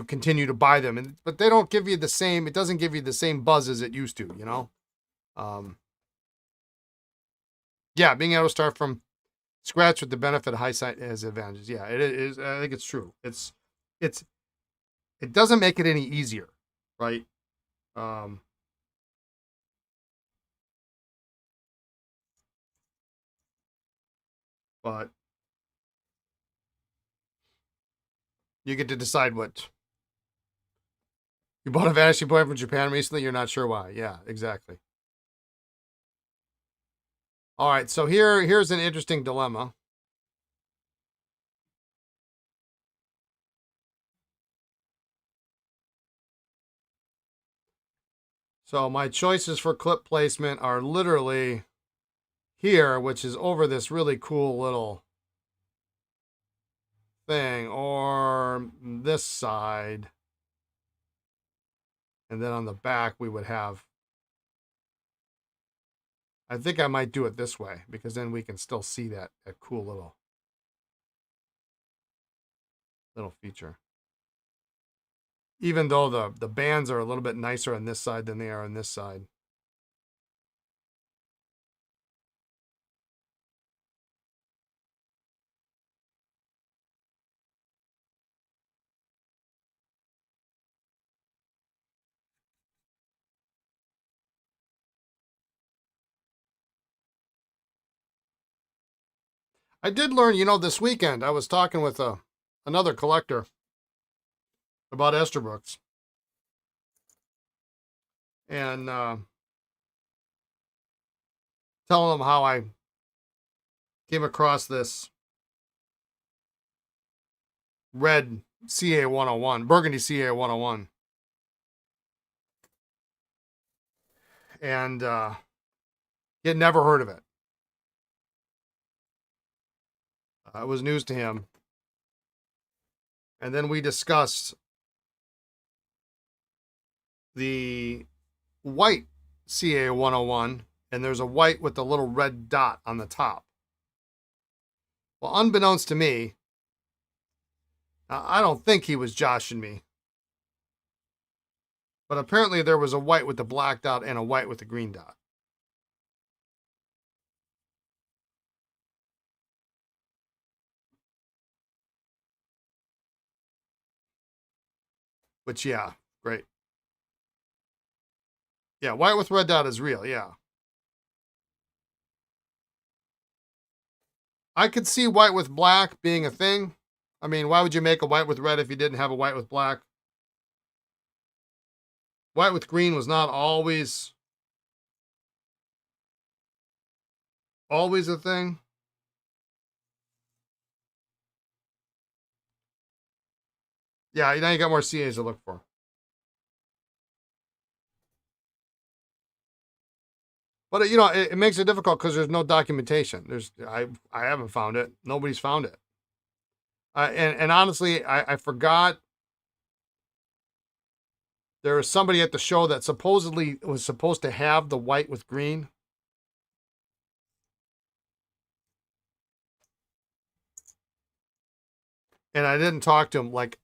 A: continue to buy them, but they don't give you the same. It doesn't give you the same buzz as it used to, you know. Yeah, being able to start from scratch with the benefit of hindsight has advantages. Yeah, it is. I think it's true. It's it doesn't make it any easier, right? Um, but you get to decide what you bought a vanishing point from Japan recently. You're not sure why. Yeah, exactly. All right, so here's an interesting dilemma. So my choices for clip placement are literally here, which is over this really cool little thing, or this side. And then on the back, we would have, I think I might do it this way because then we can still see that cool little feature. Even though the bands are a little bit nicer on this side than they are on this side. I did learn, this weekend I was talking with another collector about Esterbrook's. And telling them how I came across this red CA 101, Burgundy CA 101. And he had never heard of it. It was news to him. And then we discussed the white CA 101, and there's a white with a little red dot on the top. Well, unbeknownst to me, I don't think he was joshing me. But apparently there was a white with the black dot and a white with the green dot. Which, yeah, great. Yeah, white with red dot is real, yeah. I could see white with black being a thing. I mean, why would you make a white with red if you didn't have a white with black? White with green was not always a thing. Yeah, now you got more CAs to look for. But it makes it difficult because there's no documentation. I haven't found it. Nobody's found it. And honestly, I forgot. There was somebody at the show that supposedly was supposed to have the white with green. And I didn't talk to him like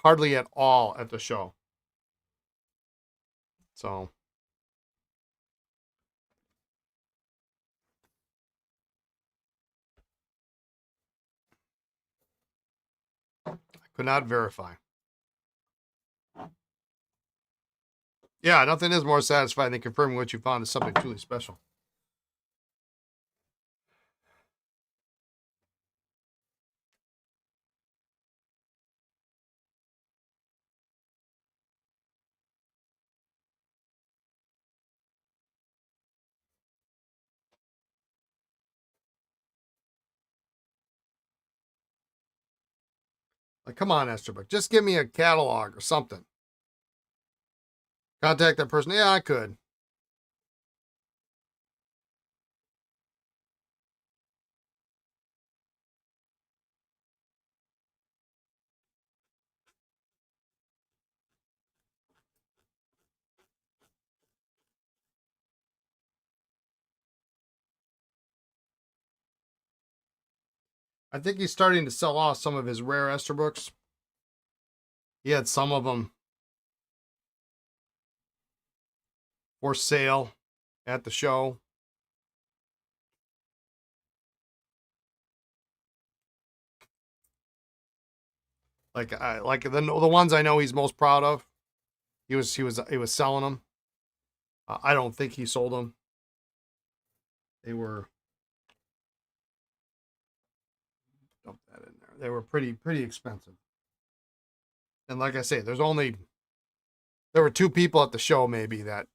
A: hardly at all at the show. So I could not verify. Yeah, nothing is more satisfying than confirming what you found is something truly special. Like, come on, Esterbrook, just give me a catalog or something. Contact that person. Yeah, I could. I think he's starting to sell off some of his rare Esterbrook's. He had some of them for sale at the show. Like the ones I know he's most proud of. He was selling them. I don't think he sold them. They were, dump that in there. They were pretty expensive. And like I say, there were two people at the show maybe that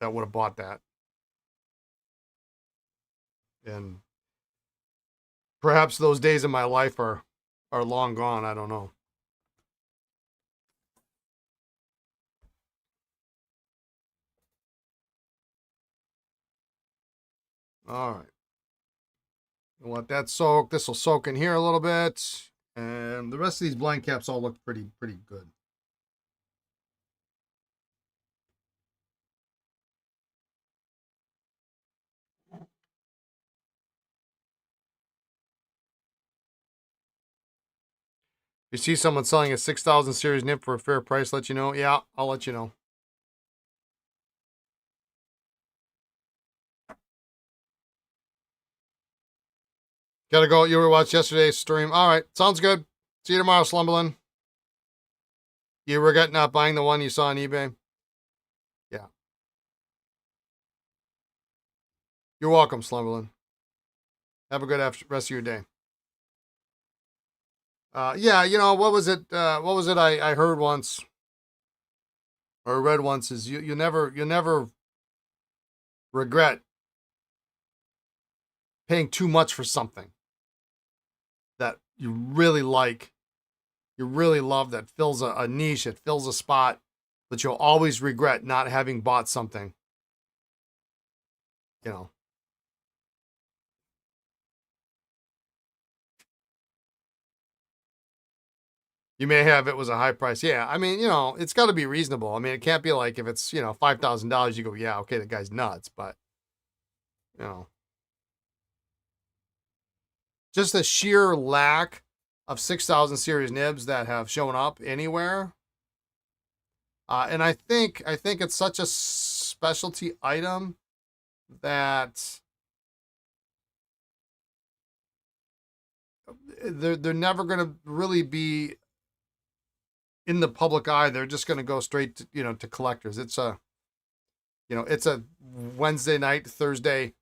A: would have bought that. And perhaps those days in my life are long gone. I don't know. All right. We'll let that soak. This will soak in here a little bit. And the rest of these blind caps all look pretty good. You see someone selling a 6000 series nib for a fair price, let you know? Yeah, I'll let you know. Gotta go. You were watch yesterday's stream. All right, sounds good. See you tomorrow, Slumberland. You regret not buying the one you saw on eBay? Yeah. You're welcome, Slumberland. Have a good rest of your day. Yeah, what was it? What was it I heard once or read once is you never regret paying too much for something that you really like, you really love, that fills a niche, it fills a spot, but you'll always regret not having bought something. You know. You may have it was a high price. Yeah, I mean, it's got to be reasonable. I mean, it can't be like if it's, $5,000, you go, yeah, okay, the guy's nuts, but you know, just the sheer lack of 6000 series nibs that have shown up anywhere. And I think it's such a specialty item that they're never going to really be in the public eye. They're just going to go straight to, to collectors. It's a Wednesday night, Thursday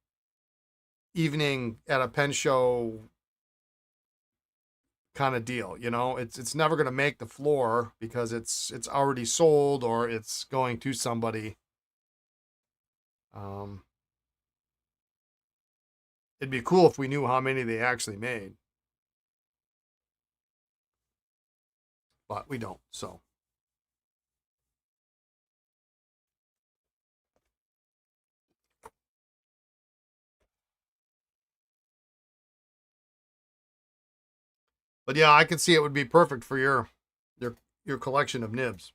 A: evening at a pen show kind of deal. It's never going to make the floor because it's already sold or it's going to somebody. Um, it'd be cool if we knew how many they actually made, but we don't. So, but yeah, I could see it would be perfect for your collection of nibs.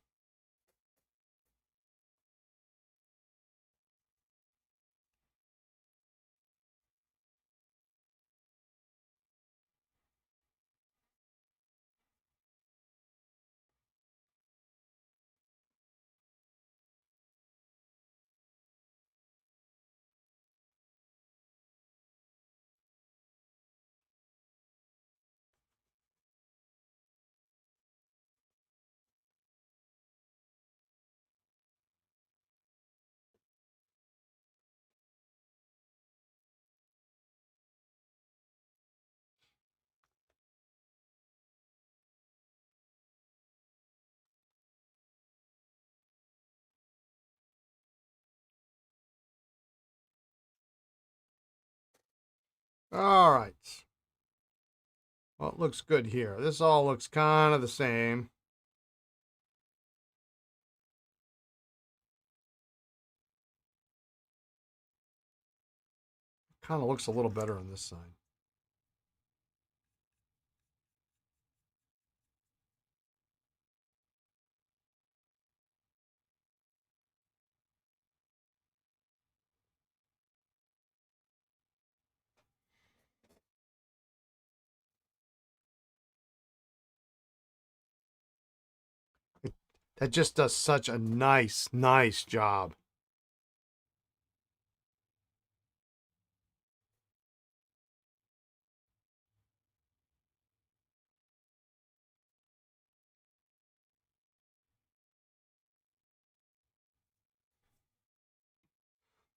A: All right. Well, it looks good here. This all looks kind of the same. Kind of looks a little better on this side. That just does such a nice job.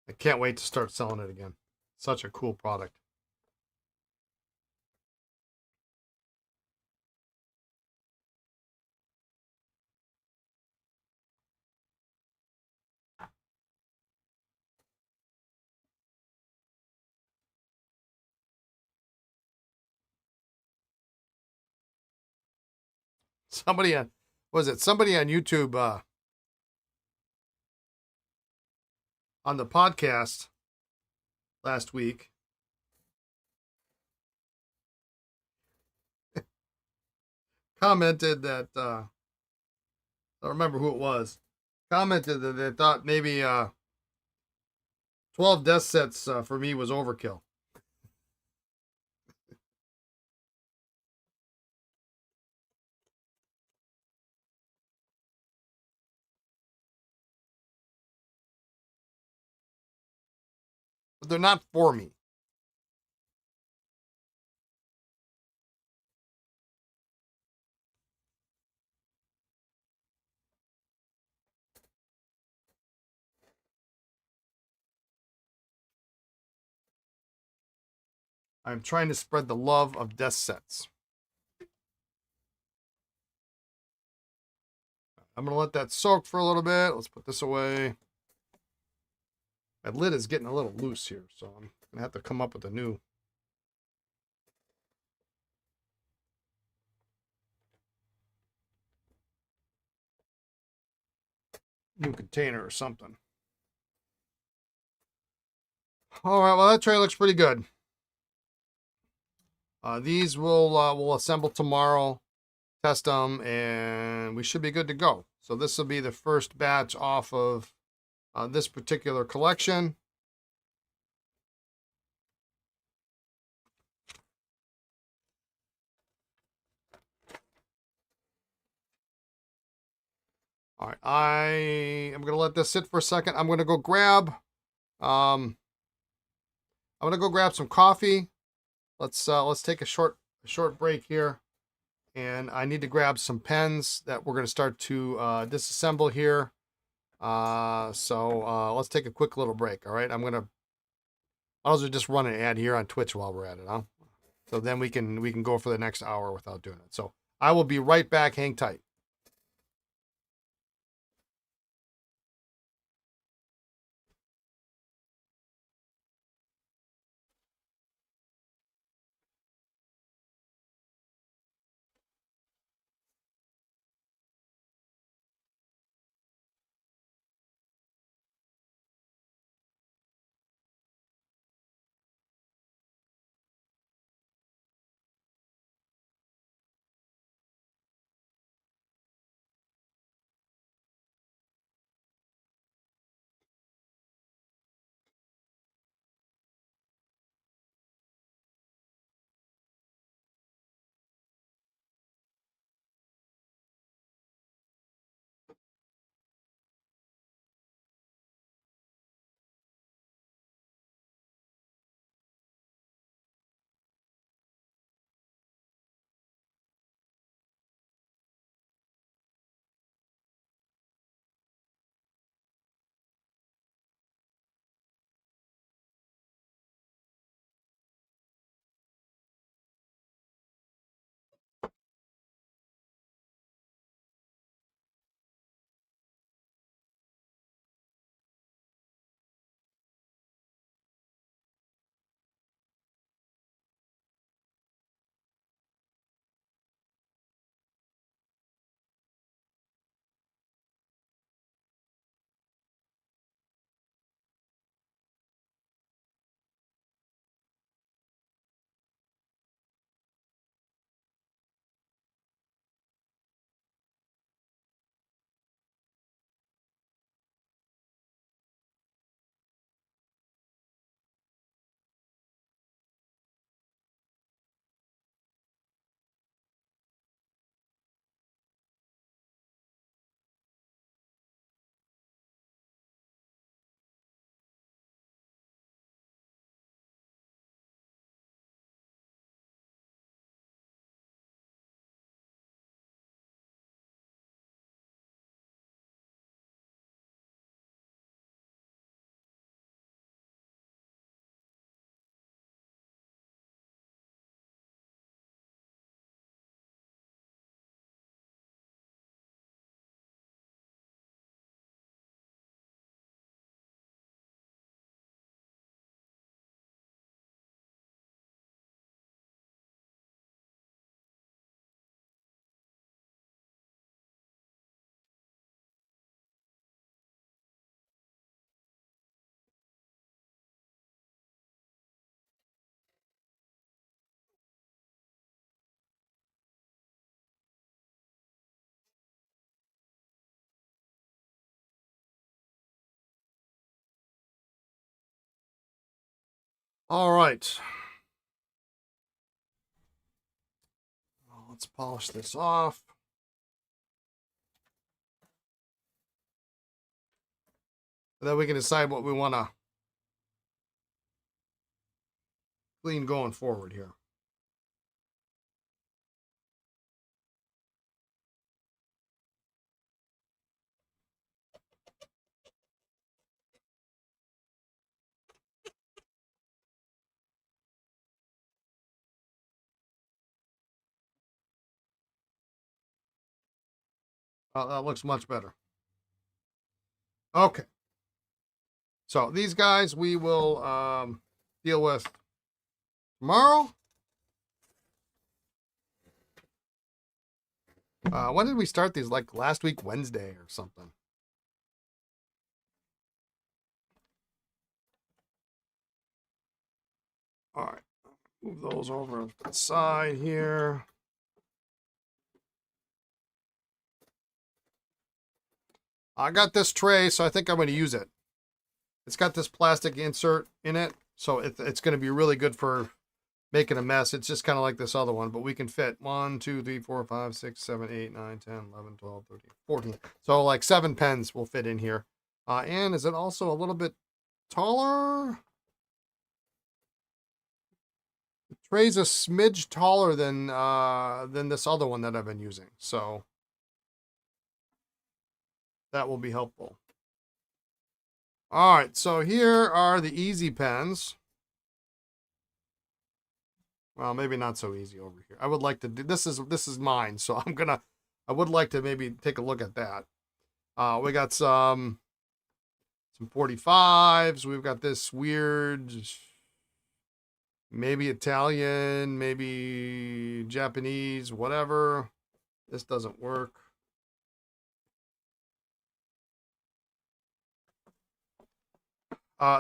A: I can't wait to start selling it again. Such a cool product. Somebody on was it somebody on YouTube on the podcast last week commented that I don't remember who it was. Commented that they thought maybe 12 death sets for me was overkill. they're not for me. I'm trying to spread the love of desk sets. I'm going to let that soak for a little bit. Let's put this away. My lid is getting a little loose here, so I'm going to have to come up with a new container or something. All right, well, that tray looks pretty good. These we'll assemble tomorrow, test them, and we should be good to go. So this will be the first batch off of this particular collection. All right, I am going to let this sit for a second. I'm going to go grab some coffee. Let's take a short break here, and I need to grab some pens that we're going to start to disassemble here. So let's take a quick little break. All right, I'll also just run an ad here on Twitch while we're at it, huh? So then we can go for the next hour without doing it. So I will be right back. Hang tight. All right. Well, let's polish this off. And then we can decide what we want to clean going forward here. That looks much better. Okay. So these guys we will deal with tomorrow. When did we start these? Like last week, Wednesday or something. All right. Move those over to the side here. I got this tray, so I think I'm going to use it. It's got this plastic insert in it, so it's going to be really good for making a mess. It's just kind of like this other one, but we can fit 1, 2, 3, 4, 5, 6, 7, 8, 9, 10, 11, 12, 13, 14. So like 7 pens will fit in here. And is it also a little bit taller? The tray's a smidge taller than this other one that I've been using. So that will be helpful. All right, so here are the easy pens. Well, maybe not so easy over here. I would like to do this is mine, so I would like to maybe take a look at that. We got some 45s. We've got this weird, maybe Italian, maybe Japanese, whatever. This doesn't work.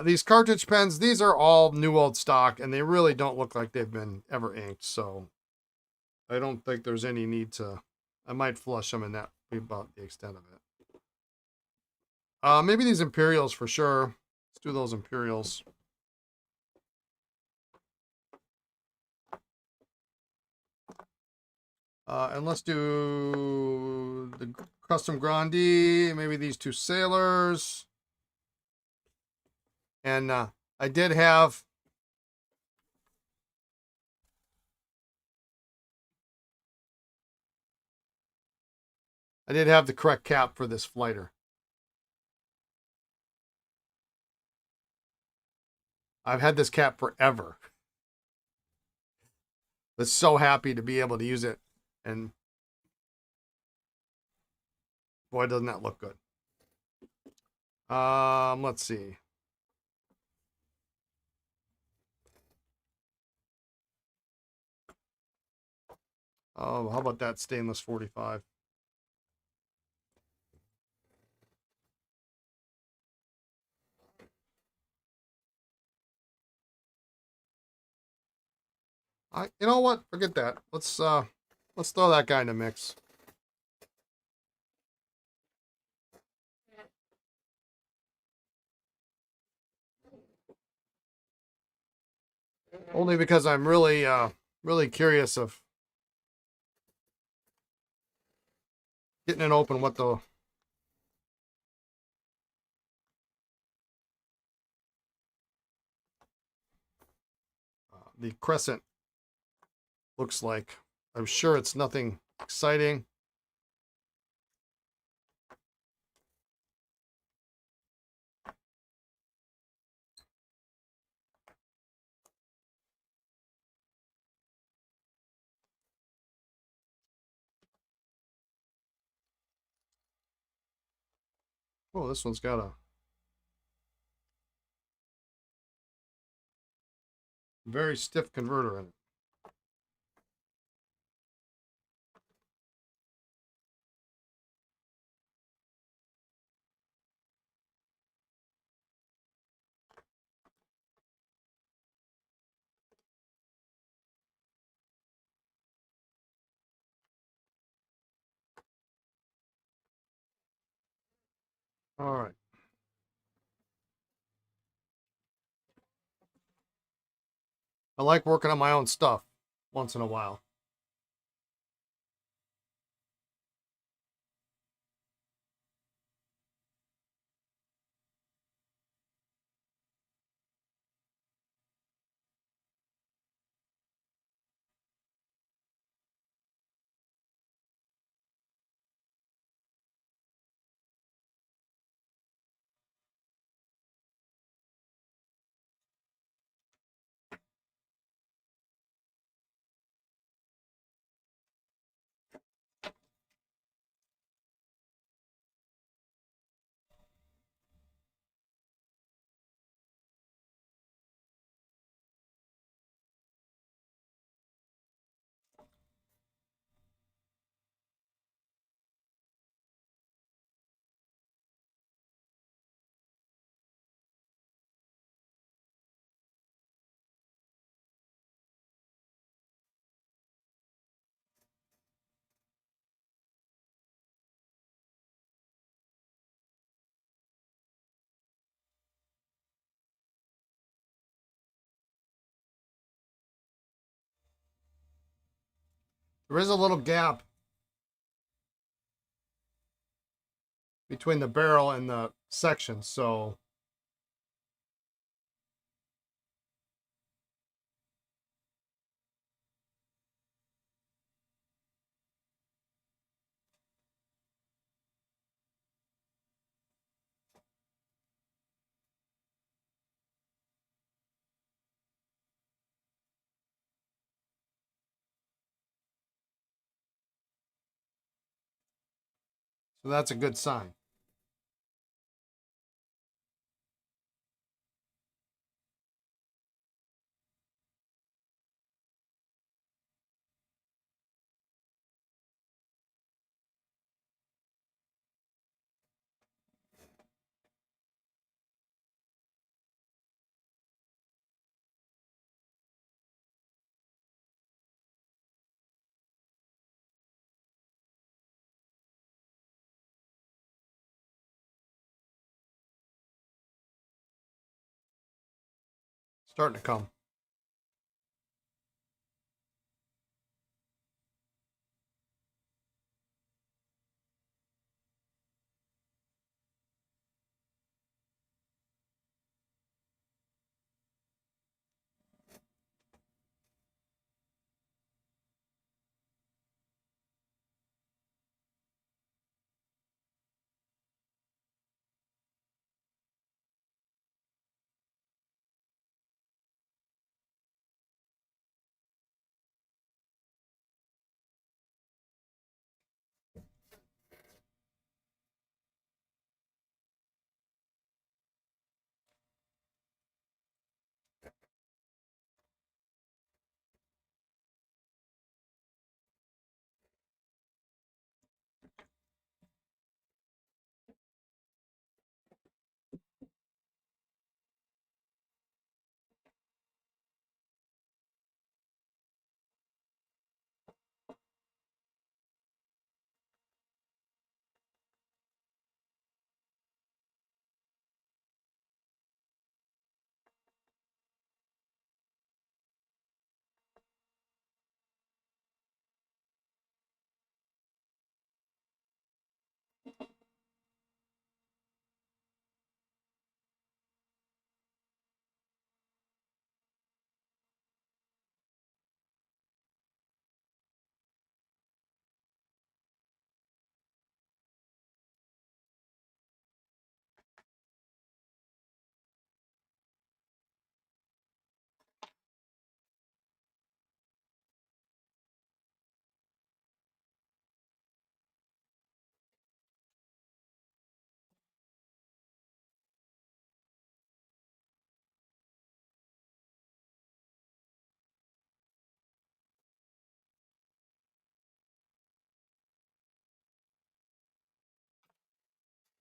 A: These cartridge pens, these are all new old stock, and they really don't look like they've been ever inked, so I don't think there's any need to. I might flush them, and that be about the extent of it. Maybe these Imperials for sure. Let's do those Imperials. And let's do the custom Grandi, maybe these 2 Sailors. And I did have the correct cap for this flighter. I've had this cap forever. Was so happy to be able to use it, and boy, doesn't that look good. Let's see. Oh, how about that stainless 45? You know what? Forget that. Let's throw that guy in the mix. Only because I'm really really curious of getting it open what the crescent looks like. I'm sure it's nothing exciting. Oh, this one's got a very stiff converter in it. All right. I like working on my own stuff once in a while. There is a little gap between the barrel and the section, so that's a good sign. Starting to come.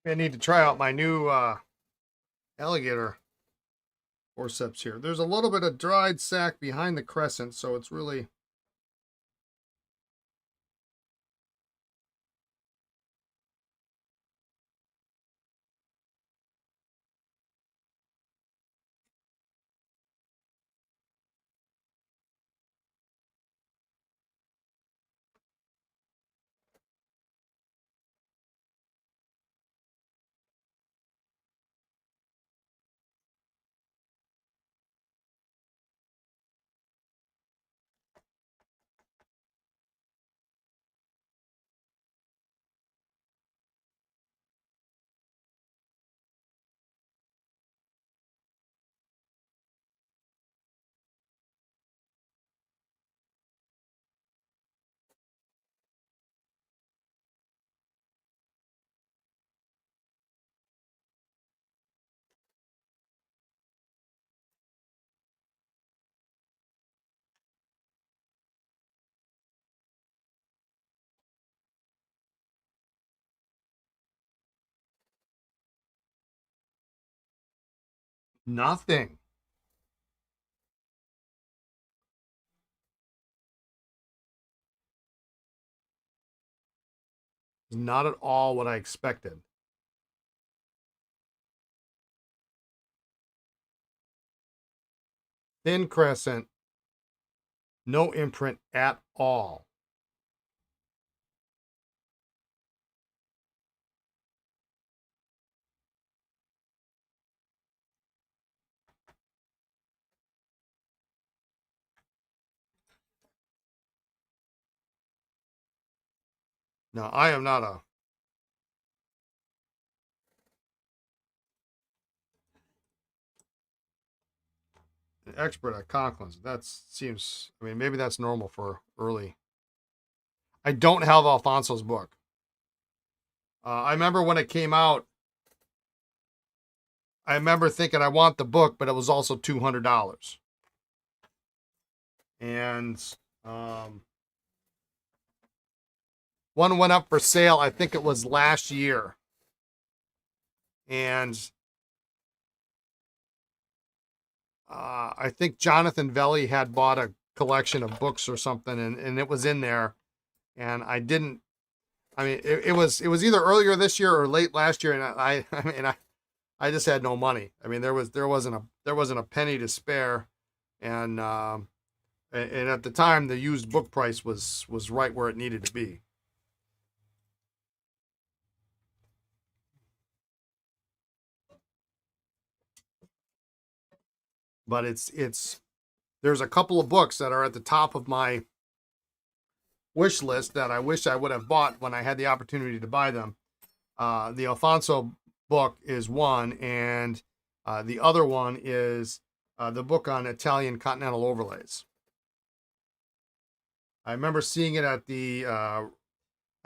A: I need to try out my new alligator forceps here. There's a little bit of dried sack behind the crescent, so it's really nothing. Not at all what I expected. Thin crescent, no imprint at all. Now, I am not an expert at Conklins. That seems, I mean, maybe that's normal for early. I don't have Alfonso's book. I remember when it came out, I remember thinking I want the book, but it was also $200. And one went up for sale, I think it was last year. And I think Jonathan Velli had bought a collection of books or something, and it was in there. And I didn't, I mean, it was either earlier this year or late last year. And I mean, I just had no money. I mean, there wasn't a penny to spare. And at the time, the used book price was right where it needed to be. But there's a couple of books that are at the top of my wish list that I wish I would have bought when I had the opportunity to buy them. The Alfonso book is one, and the other one is the book on Italian continental overlays. I remember seeing it at the, I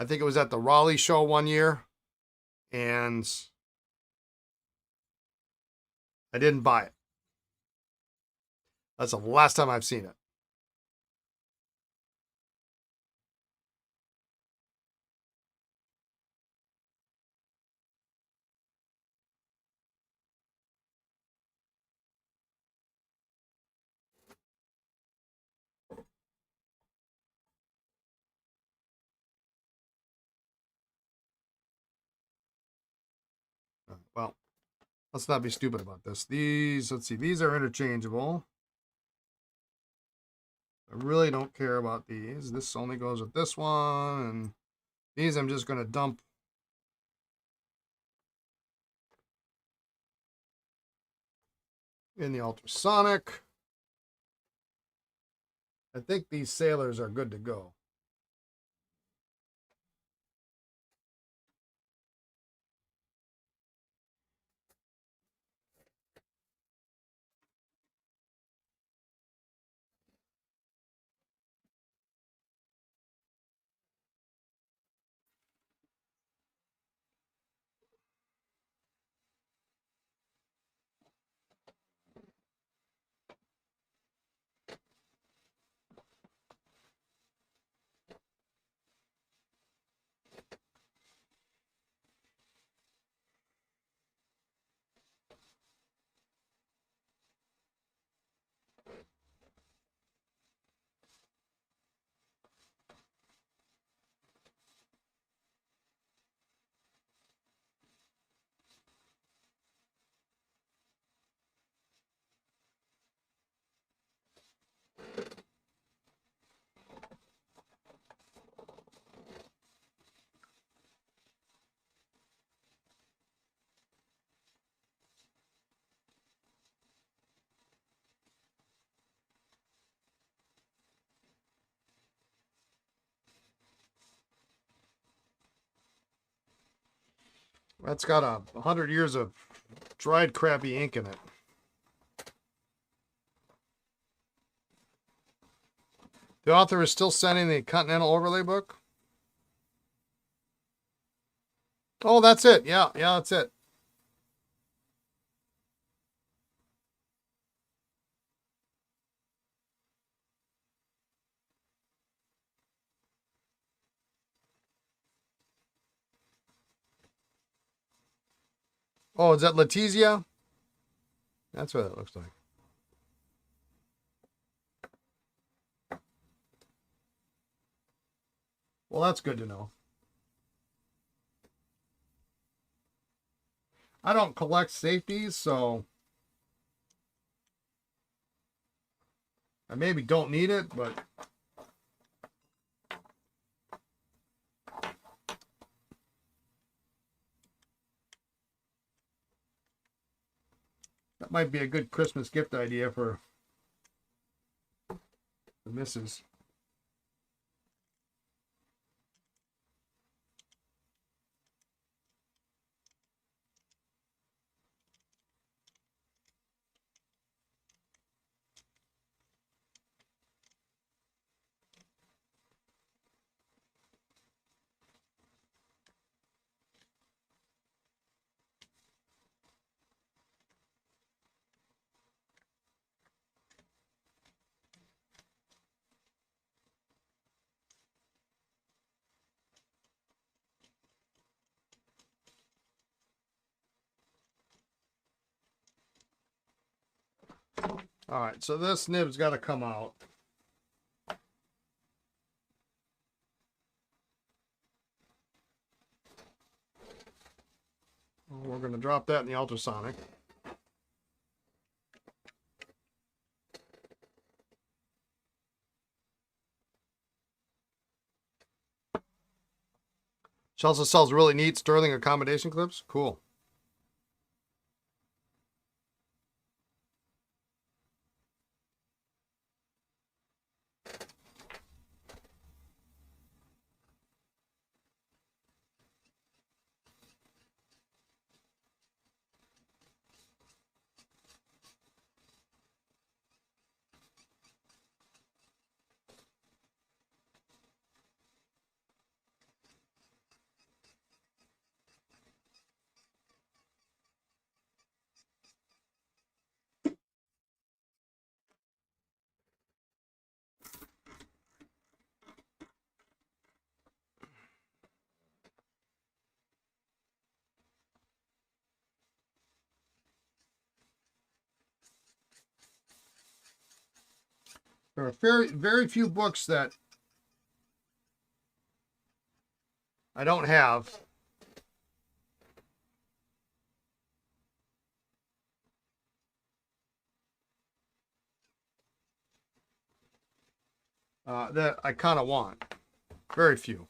A: think it was at the Raleigh show one year, and I didn't buy it. That's the last time I've seen it. Well, let's not be stupid about this. Let's see, these are interchangeable. I really don't care about these. This only goes with this one, and these I'm just going to dump in the ultrasonic. I think these sailors are good to go. That's got 100 years of dried crappy ink in it. The author is still sending the Continental Overlay book. Oh, that's it. Yeah, that's it. Oh, is that Letizia? That's what it looks like. Well, that's good to know. I don't collect safeties, so I maybe don't need it, but that might be a good Christmas gift idea for the missus. All right, so this nib's got to come out. We're going to drop that in the ultrasonic. She also sells really neat Sterling accommodation clips. Cool. There are very few books that I don't have. That I kind of want. Very few.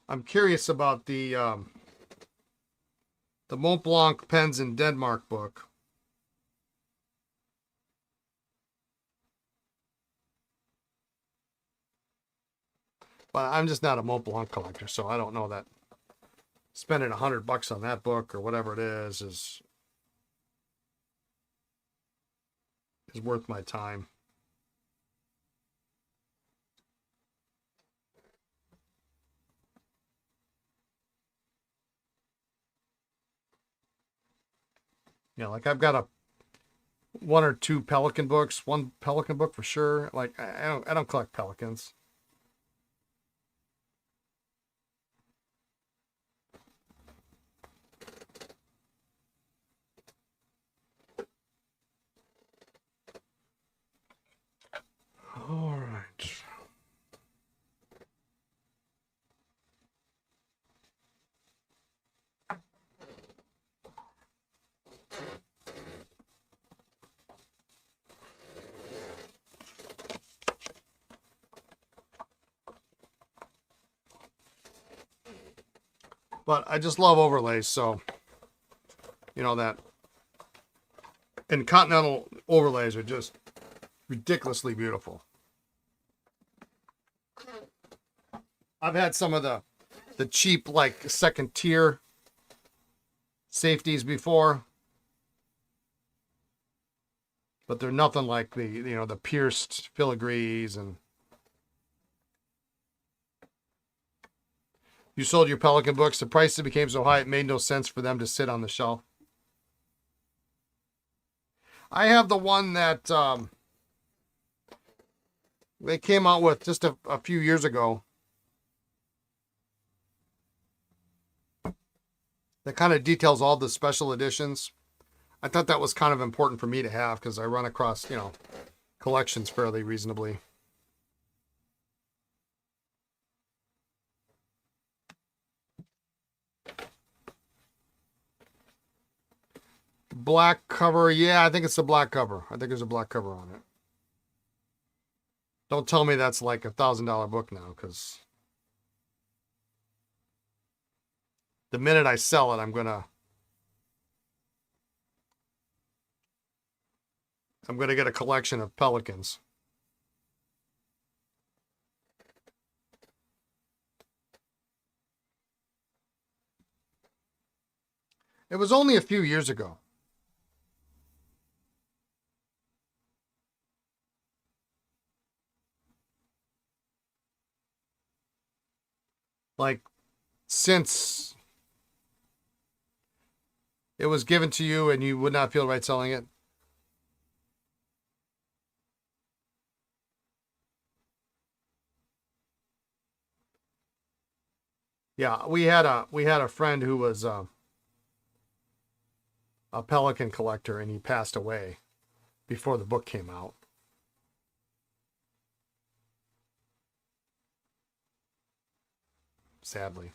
A: I'm curious about the Mont Blanc Pens in Denmark book. But I'm just not a Mont Blanc collector, so I don't know that spending $100 on that book or whatever it is worth my time. Yeah, like I've got one or two Pelican books, one Pelican book for sure. Like I don't collect Pelicans. All right. But I just love overlays, so you know that. And Continental overlays are just ridiculously beautiful. I've had some of the cheap like second tier safeties before, but they're nothing like the pierced filigrees. And you sold your Pelican books. The prices became so high it made no sense for them to sit on the shelf. I have the one that they came out with just a few years ago. That kind of details all the special editions. I thought that was kind of important for me to have because I run across, collections fairly reasonably. Black cover. Yeah, I think it's the black cover. I think there's a black cover on it. Don't tell me that's like $1,000 book now, because the minute I sell it, I'm gonna get a collection of Pelicans. It was only a few years ago. Like since It was given to you and you would not feel right selling it? Yeah, we had a friend who was a pelican collector, and he passed away before the book came out. Sadly.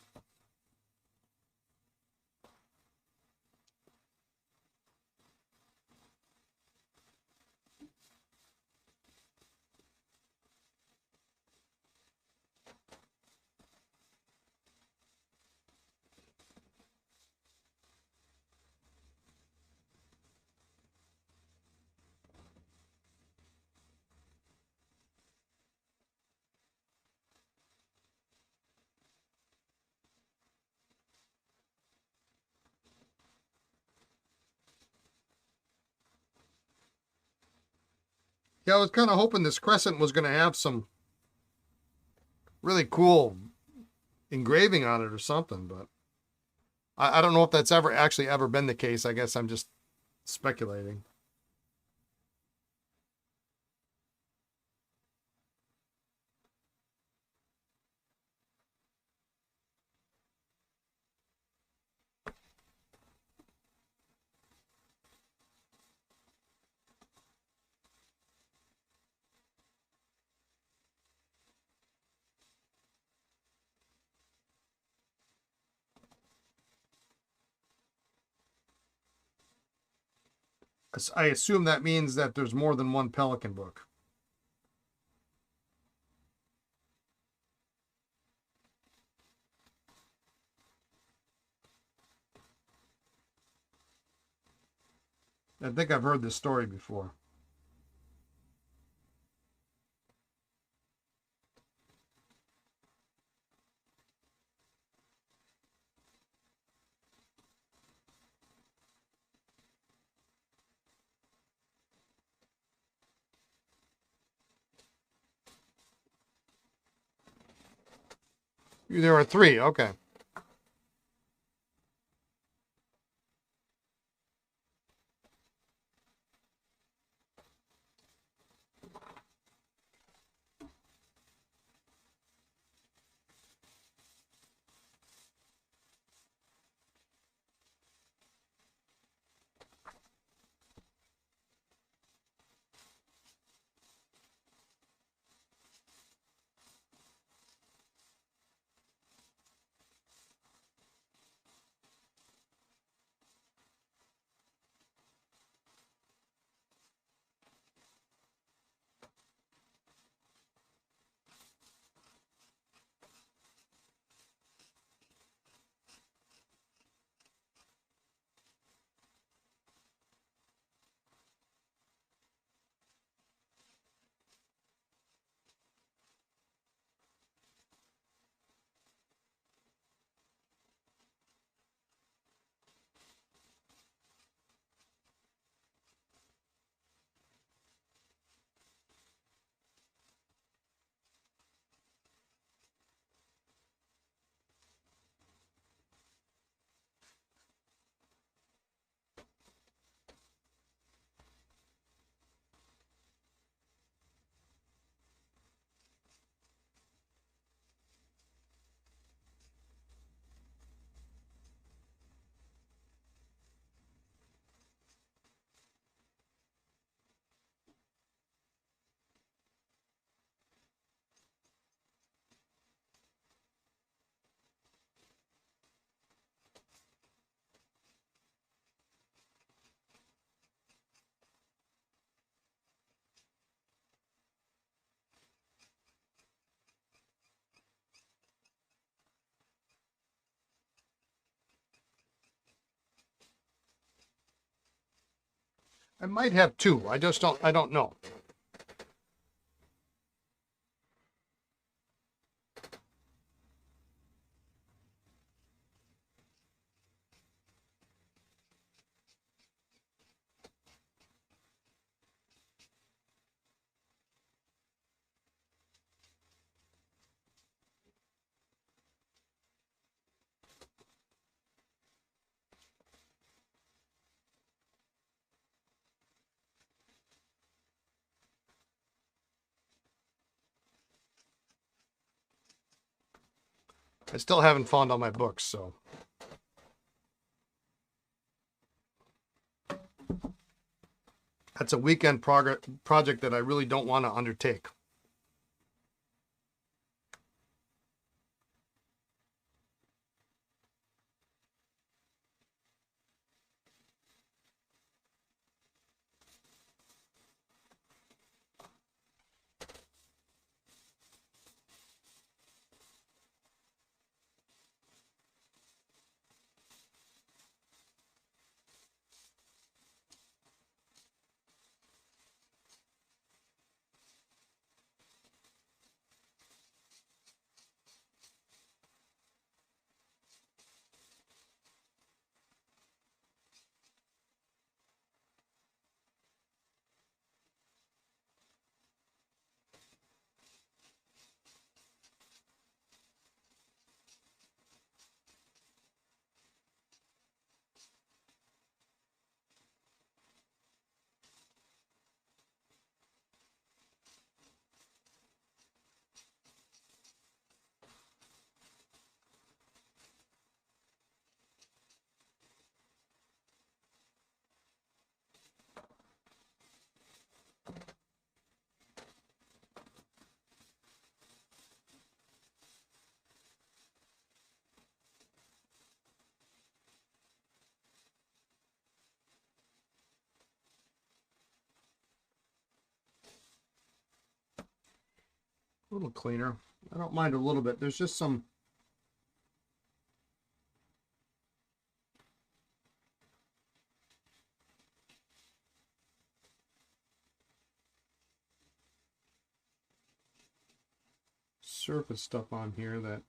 A: Yeah, I was kind of hoping this crescent was going to have some really cool engraving on it or something, but I don't know if that's ever been the case. I guess I'm just speculating. I assume that means that there's more than one Pelican book. I think I've heard this story before. There are three. Okay. I might have two. I don't know. I still haven't found all my books, so. That's a weekend project that I really don't want to undertake. A little cleaner. I don't mind a little bit. There's just some surface stuff on here that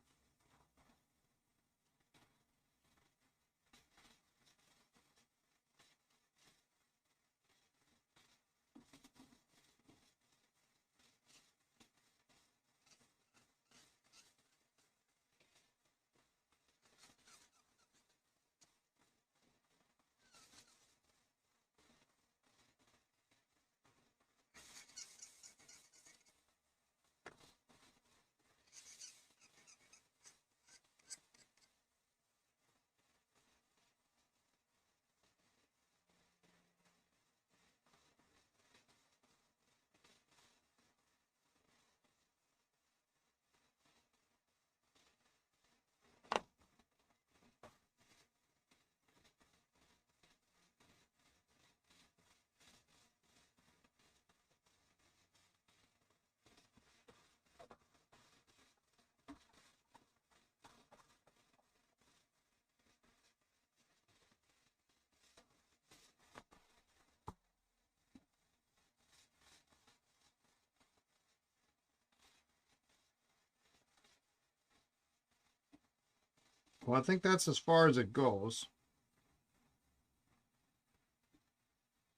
A: well, I think that's as far as it goes.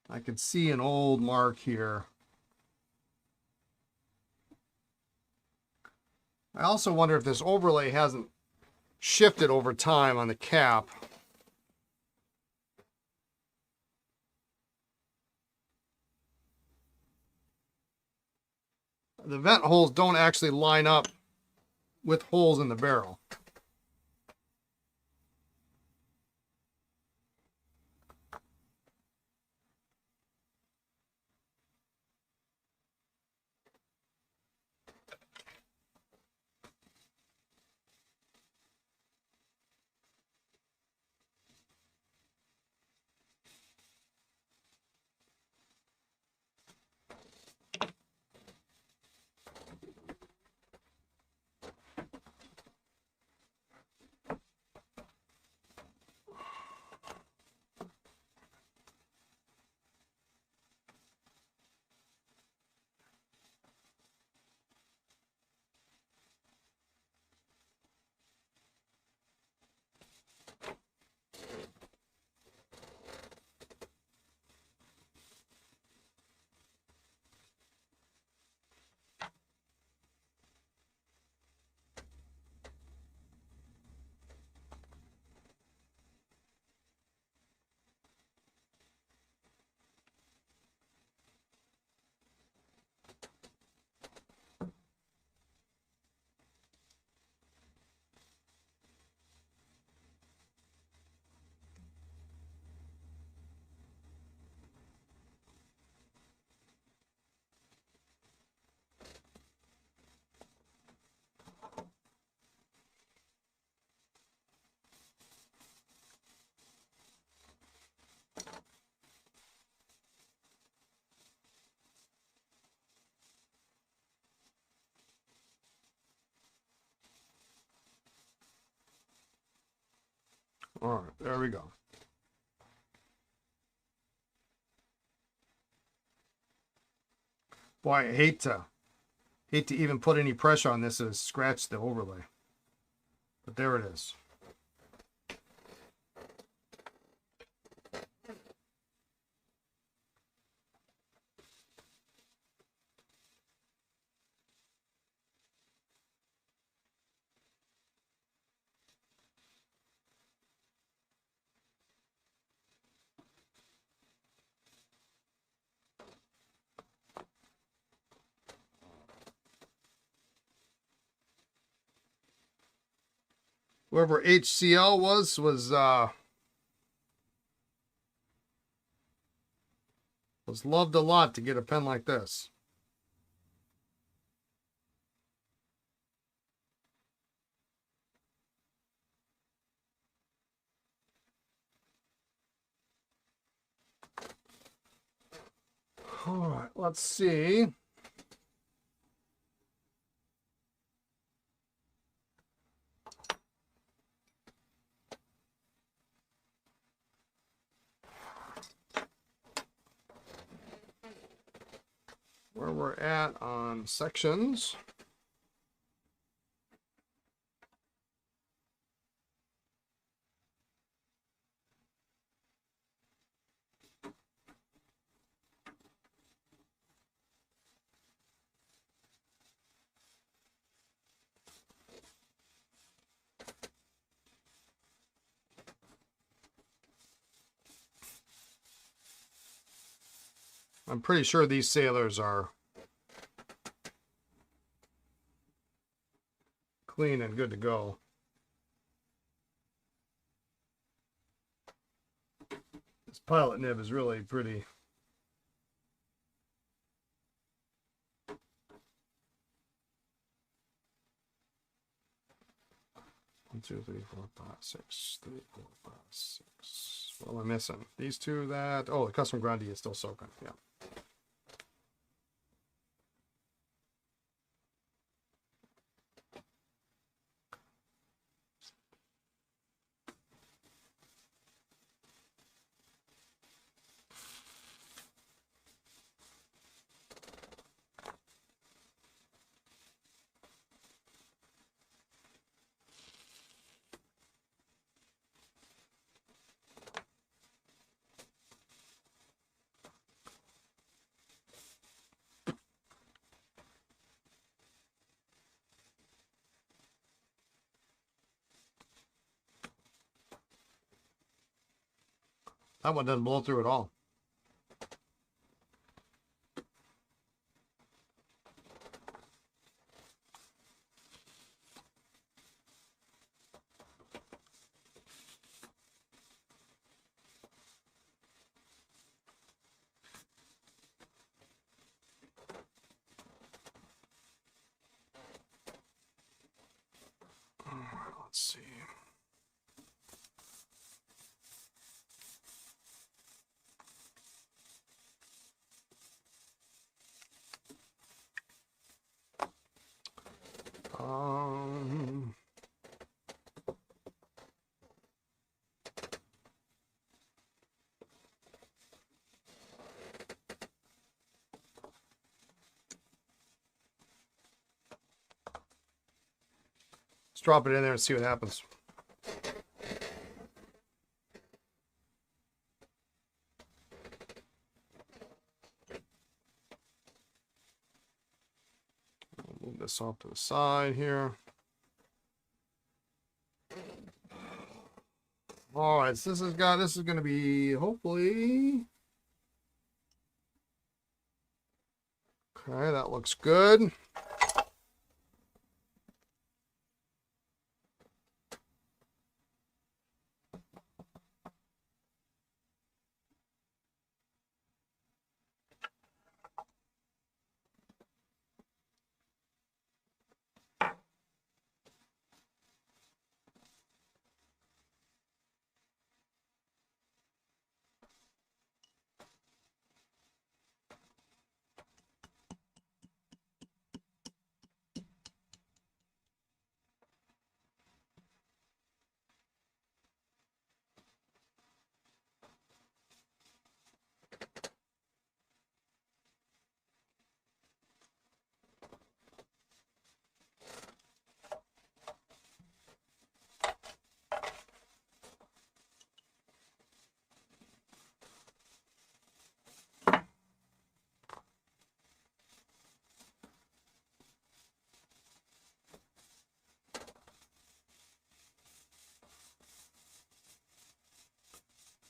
A: I can see an old mark here. I also wonder if this overlay hasn't shifted over time on the cap. The vent holes don't actually line up with holes in the barrel. All right, there we go. Boy, I hate to even put any pressure on this to scratch the overlay. But there it is. Whoever HCL was loved a lot to get a pen like this. All right, let's see. Where we're at on sections. I'm pretty sure these sailors are clean and good to go. This pilot nib is really pretty. One, two, three, four, five, six. 3, 4, 5, 6. What am I missing? These two, that. Oh, the custom grundy is still soaking. Yeah. That one doesn't blow through at all. Let's see. Um, let's drop it in there and see what happens. I'll move this off to the side here. All right, so this is going to be hopefully. Okay, that looks good.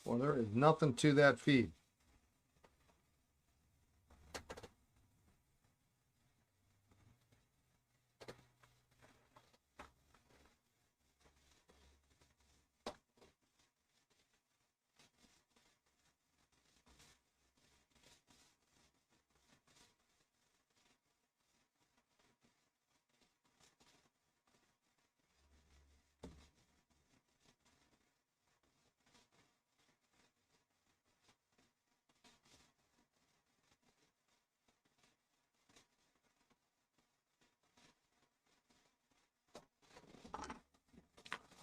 A: Well, there is nothing to that feed.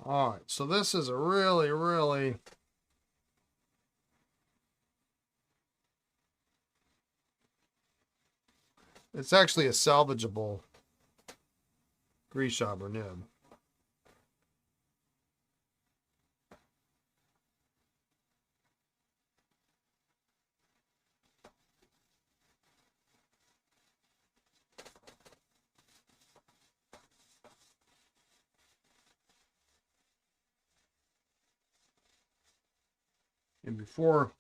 A: All right, so this is a really it's actually a salvageable grease jobber nib. And before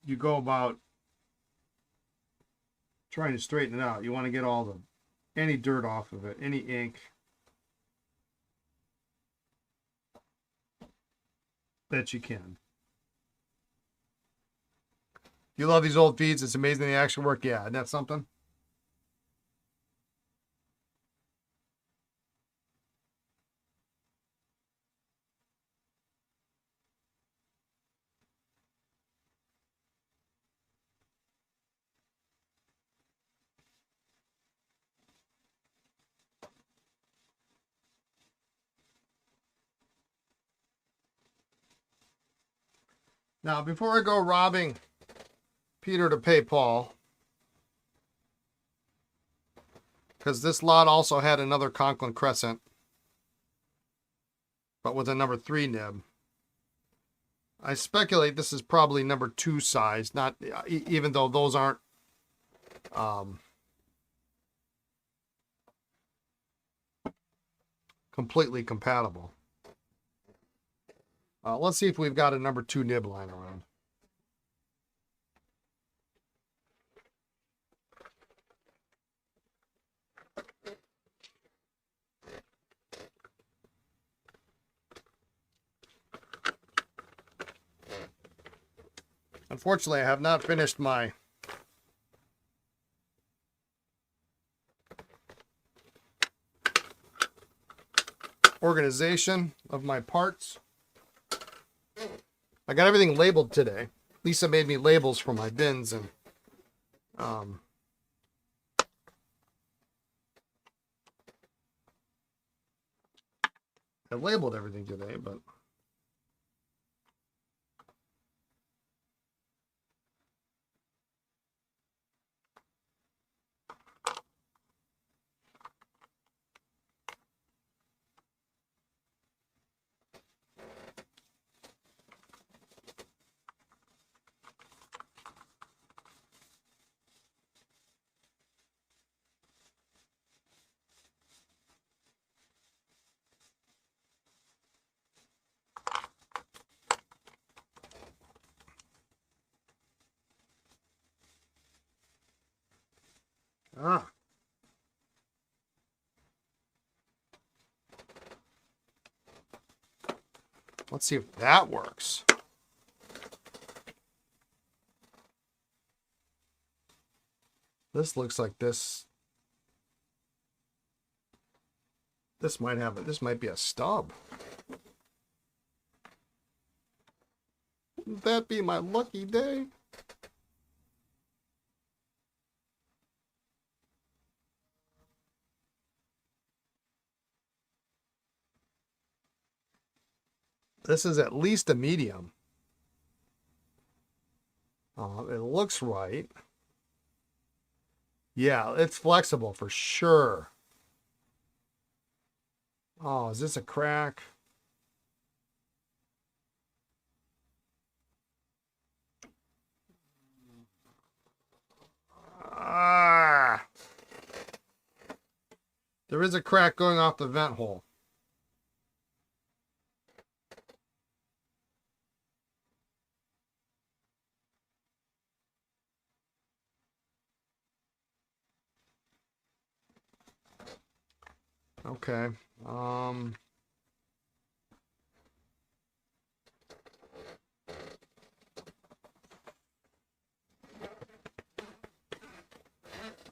A: you go about trying to straighten it out, you want to get all any dirt off of it, any ink that you can. You love these old feeds? It's amazing they actually work. Yeah, isn't that something? Now, before I go robbing Peter to pay Paul, because this lot also had another Conklin Crescent, but with a number 3 nib. I speculate this is probably number 2 size, not even though those aren't completely compatible. Let's see if we've got a number 2 nib line around. Unfortunately, I have not finished my organization of my parts. I got everything labeled today. Lisa made me labels for my bins, and I labeled everything today, but let's see if that works. This looks like this. This might have it. This might be a stub. Wouldn't that be my lucky day? This is at least a medium. It looks right. Yeah, it's flexible for sure. Oh, is this a crack? Ah! There is a crack going off the vent hole. Okay.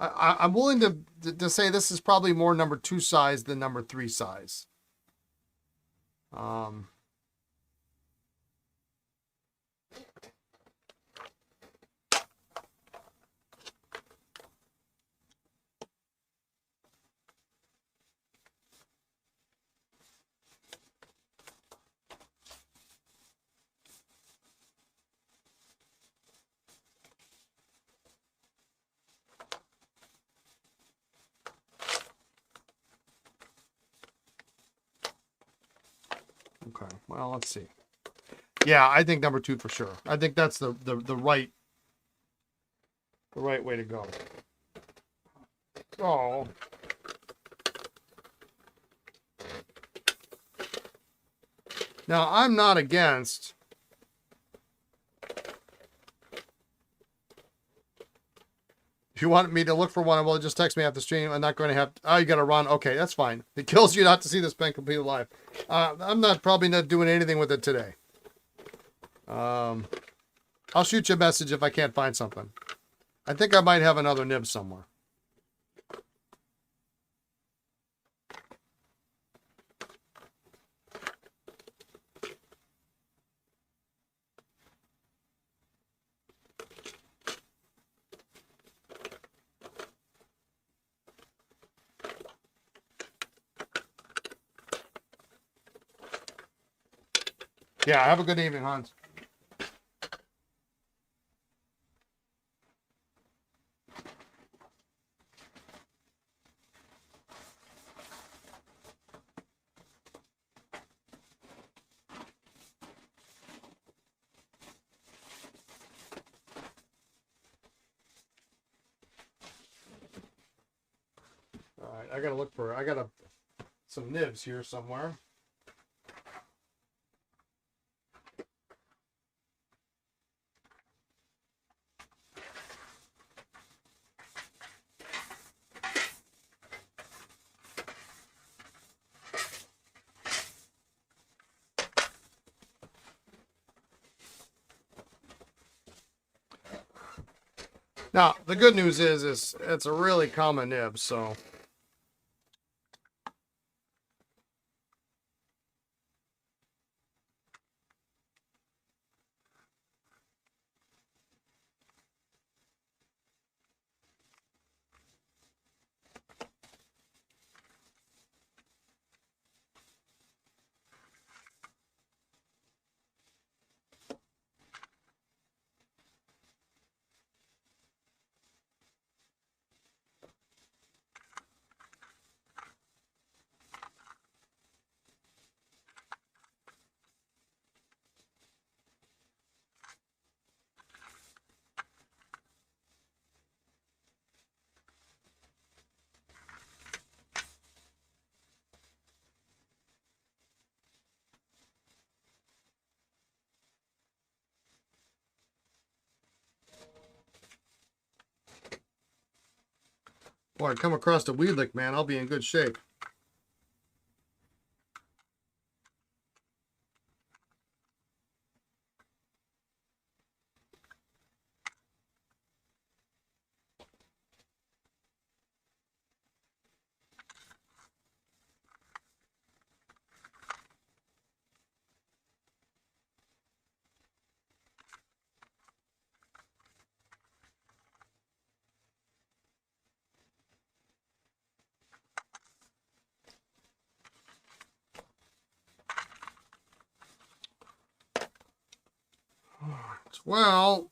A: I'm willing to say this is probably more number 2 size than number 3 size. Um, okay. Well, let's see. Yeah, I think number 2 for sure. I think that's the right way to go. Oh. Now, I'm not against if you want me to look for one, well, just text me after the stream. I'm not going to have. Oh, you got to run. Okay, that's fine. It kills you not to see this pen completed live. I'm probably not doing anything with it today. I'll shoot you a message if I can't find something. I think I might have another nib somewhere. Yeah, have a good evening, Hans. All right, I got some nibs here somewhere. Now, the good news is it's a really common nib, so. Boy, I come across the weed lick, man, I'll be in good shape. Well,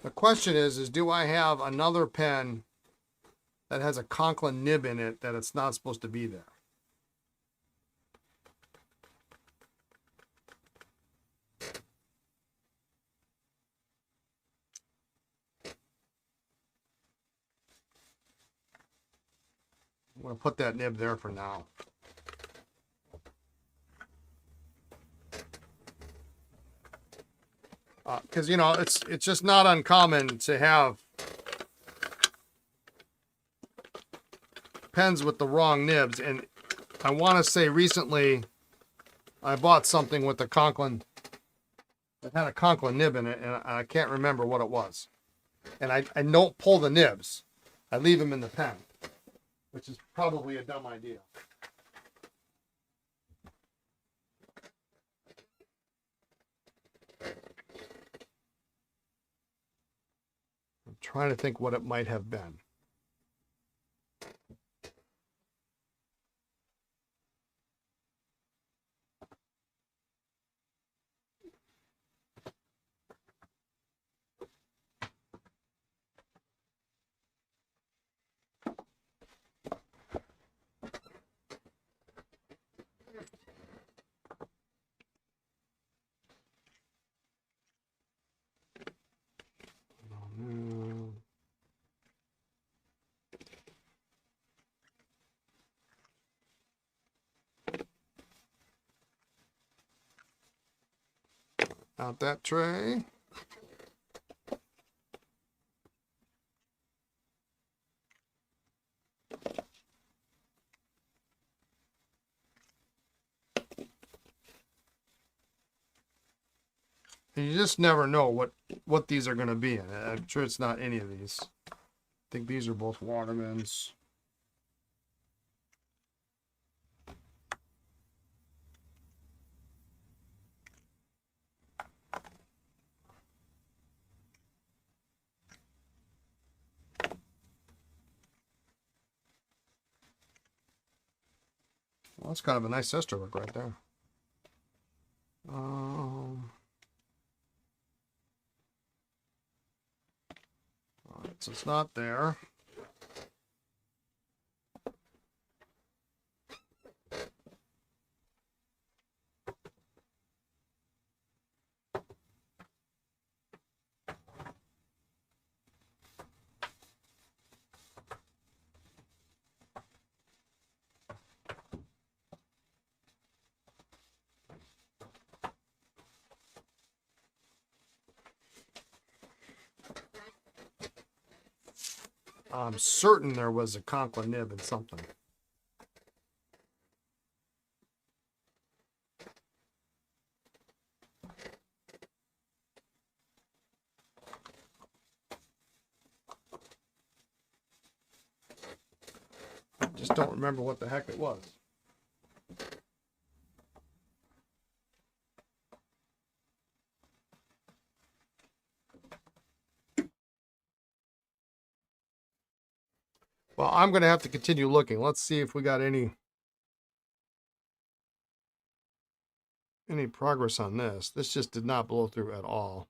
A: the question is do I have another pen that has a Conklin nib in it that it's not supposed to be there? I'm going to put that nib there for now. Because you know it's just not uncommon to have pens with the wrong nibs. And I want to say recently I bought something with the Conklin that had a Conklin nib in it, and I can't remember what it was. And I don't pull the nibs. I leave them in the pen, which is probably a dumb idea. I'm trying to think what it might have been. Out that tray. And you just never know what these are going to be in. I'm sure it's not any of these. I think these are both Watermans. Well, that's kind of a nice sister look right there. All right, so it's not there. I'm certain there was a Conklin nib in something. I just don't remember what the heck it was. Well, I'm going to have to continue looking. Let's see if we got any progress on this. This just did not blow through at all.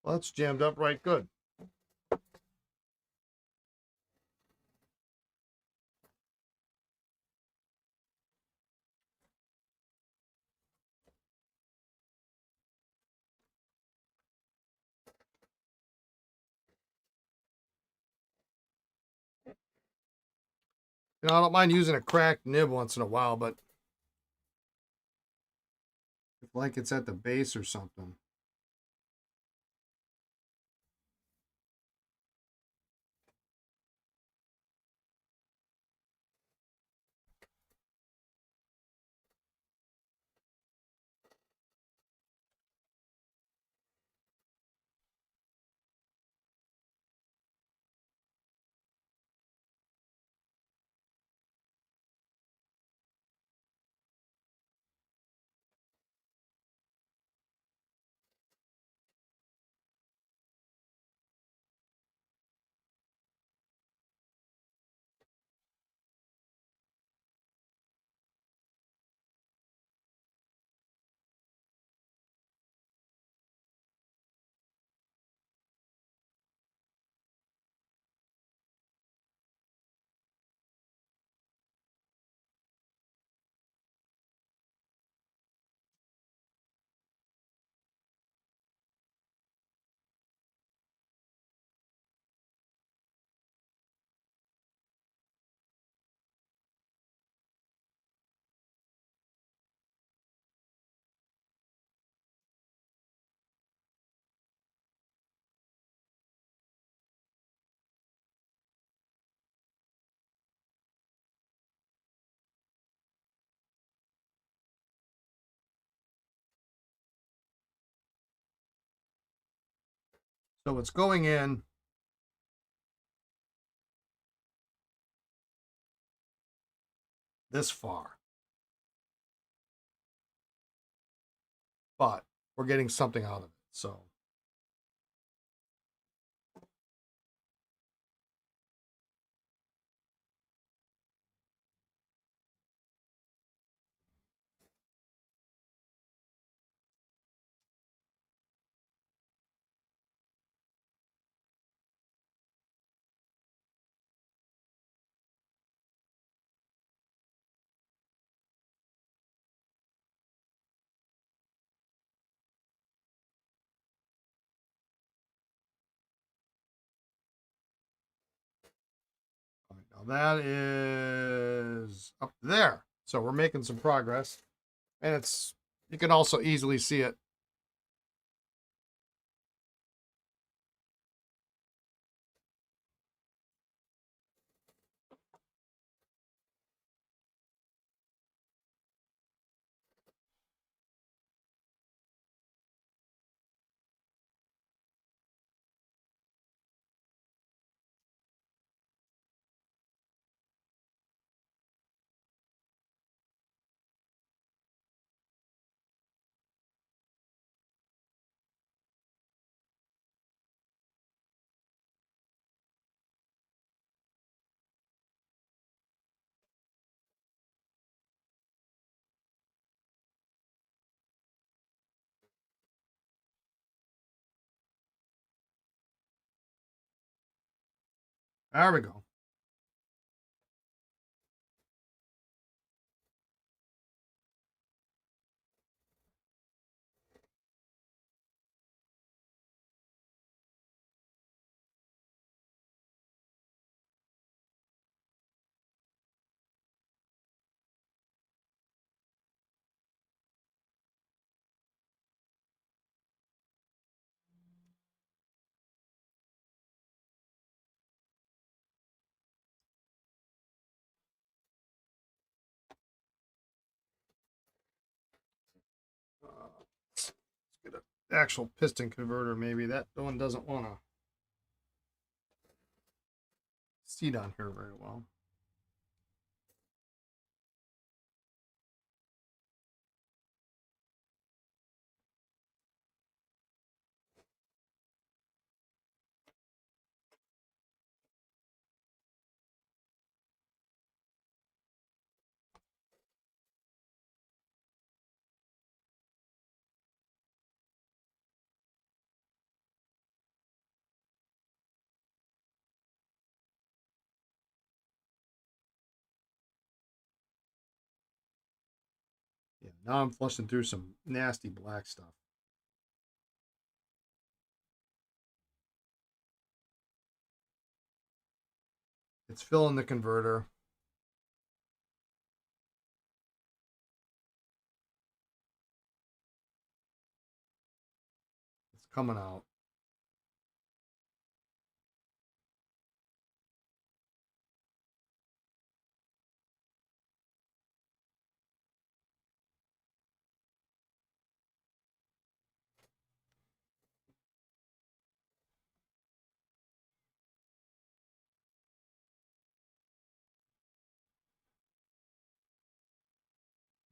A: Well, that's jammed up right good. You know, I don't mind using a cracked nib once in a while, but if like it's at the base or something. So it's going in this far, but we're getting something out of it. So now that is up there. So we're making some progress. And it's, you can also easily see it. There we go. Let's get an actual piston converter, maybe. That one doesn't want to seat on here very well. Yeah, now I'm flushing through some nasty black stuff. It's filling the converter. It's coming out.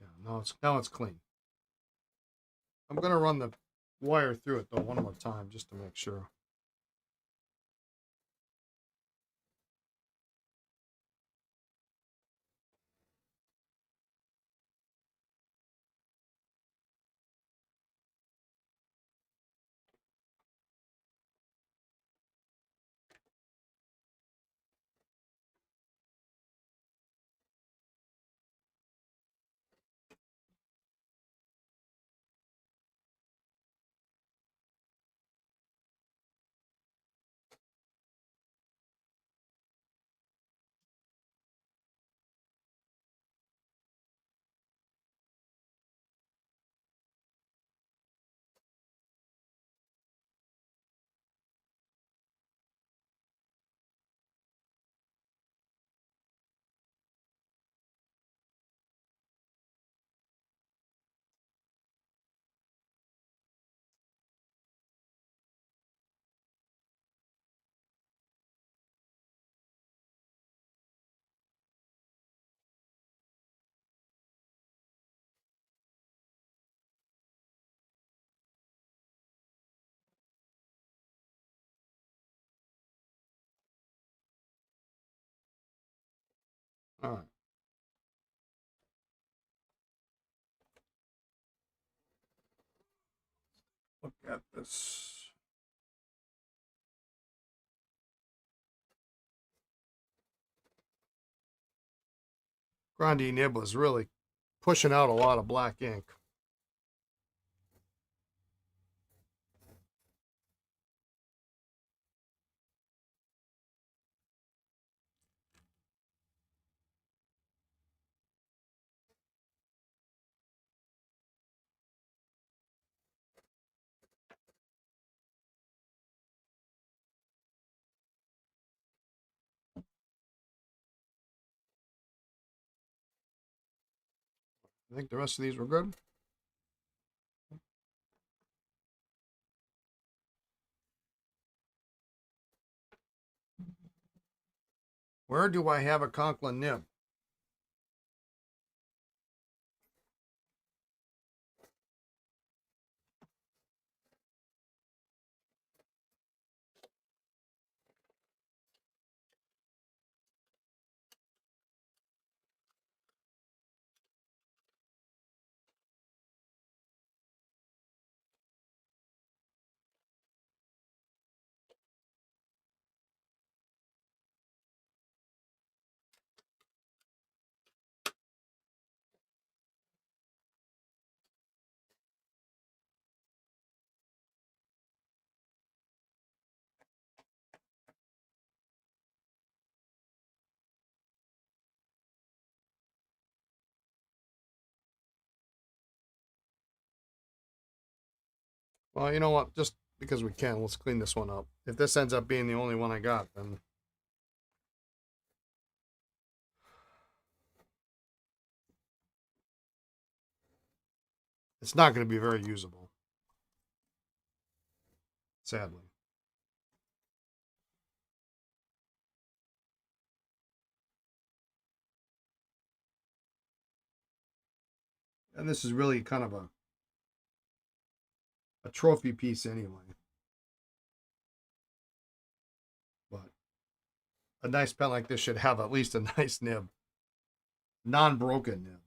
A: Yeah, now it's clean. I'm gonna run the wire through it though one more time just to make sure. All right. Look at this. Grande nib was really pushing out a lot of black ink. I think the rest of these were good. Where do I have a Conklin nib? Well, you know what? Just because we can, let's clean this one up. If this ends up being the only one I got, then it's not going to be very usable, sadly. And this is really kind of a trophy piece anyway. But a nice pen like this should have at least a nice nib, non-broken nib.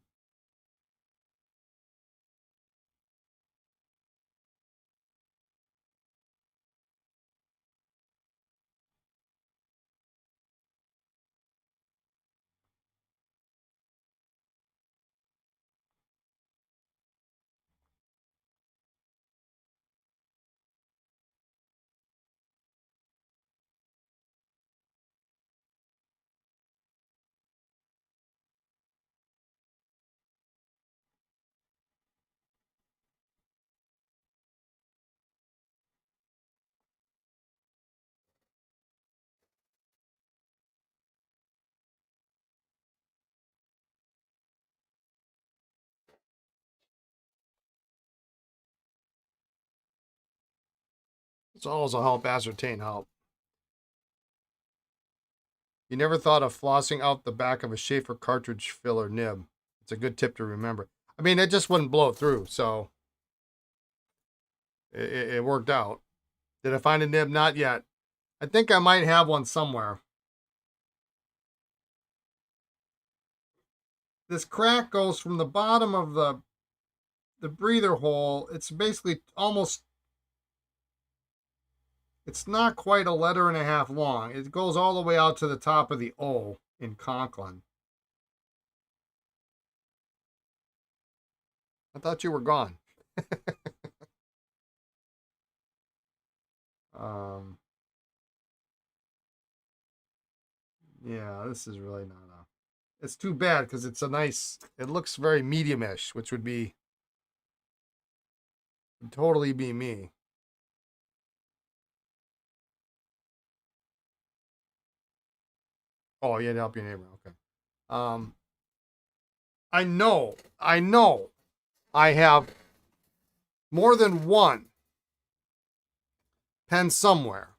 A: It's also help ascertain how. You never thought of flossing out the back of a Schaefer cartridge filler nib. It's a good tip to remember. I mean, it just wouldn't blow through, so it worked out. Did I find a nib? Not yet. I think I might have one somewhere. This crack goes from the bottom of the breather hole. It's basically almost, it's not quite a letter and a half long. It goes all the way out to the top of the O in Conklin. I thought you were gone. um, yeah, this is really not a. It's too bad because it's a nice. It looks very medium-ish, which would totally be me. Oh, you had to help your neighbor. Okay. Um, I know, I have more than one pen somewhere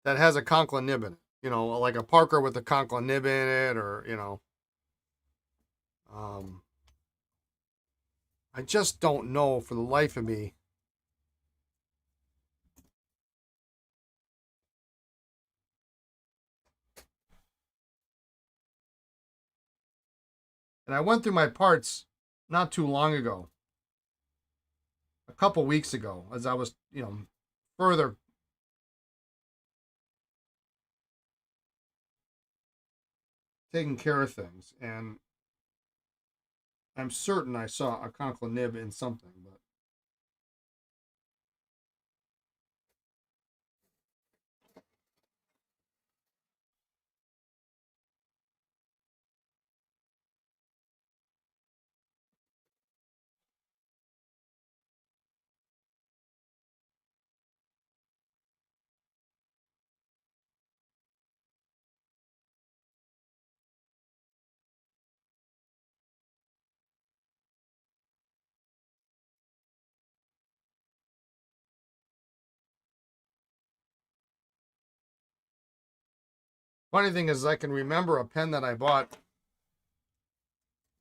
A: that has a Conklin nib in it. You know, like a Parker with a Conklin nib in it, or um, I just don't know for the life of me. And I went through my parts not too long ago, a couple weeks ago, as I was, further taking care of things. And I'm certain I saw a concha nib in something, but funny thing is, I can remember a pen that I bought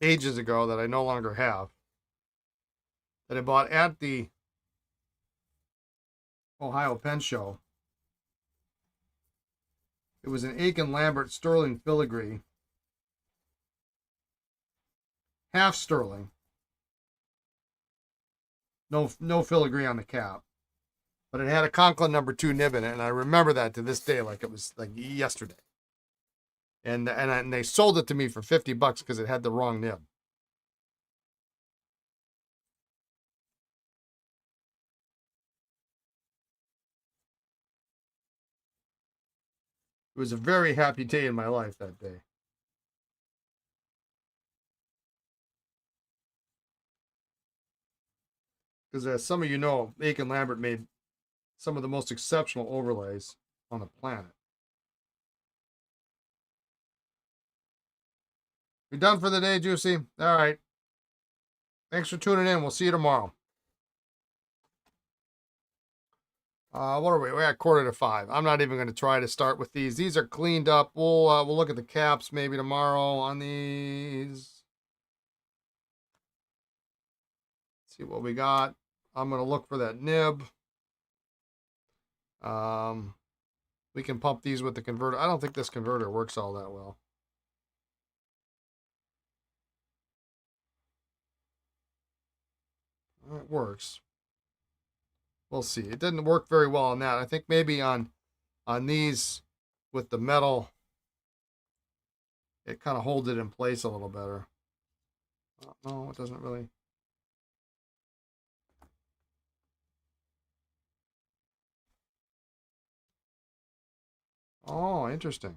A: ages ago that I no longer have, that I bought at the Ohio Pen Show. It was an Aiken Lambert Sterling Filigree, half sterling, no filigree on the cap, but it had a Conklin #2 nib in it, and I remember that to this day like it was like yesterday. And they sold it to me for $50 because it had the wrong nib. It was a very happy day in my life that day. Because as some of you know, Aiken Lambert made some of the most exceptional overlays on the planet. We done for the day, Juicy? All right. Thanks for tuning in. We'll see you tomorrow. What are we? We're at 4:45. I'm not even going to try to start with these. These are cleaned up. We'll look at the caps maybe tomorrow on these. Let's see what we got. I'm going to look for that nib. We can pump these with the converter. I don't think this converter works all that well. It works. We'll see. It didn't work very well on that. I think maybe on these with the metal, it kind of holds it in place a little better. No, it doesn't really. Oh, interesting.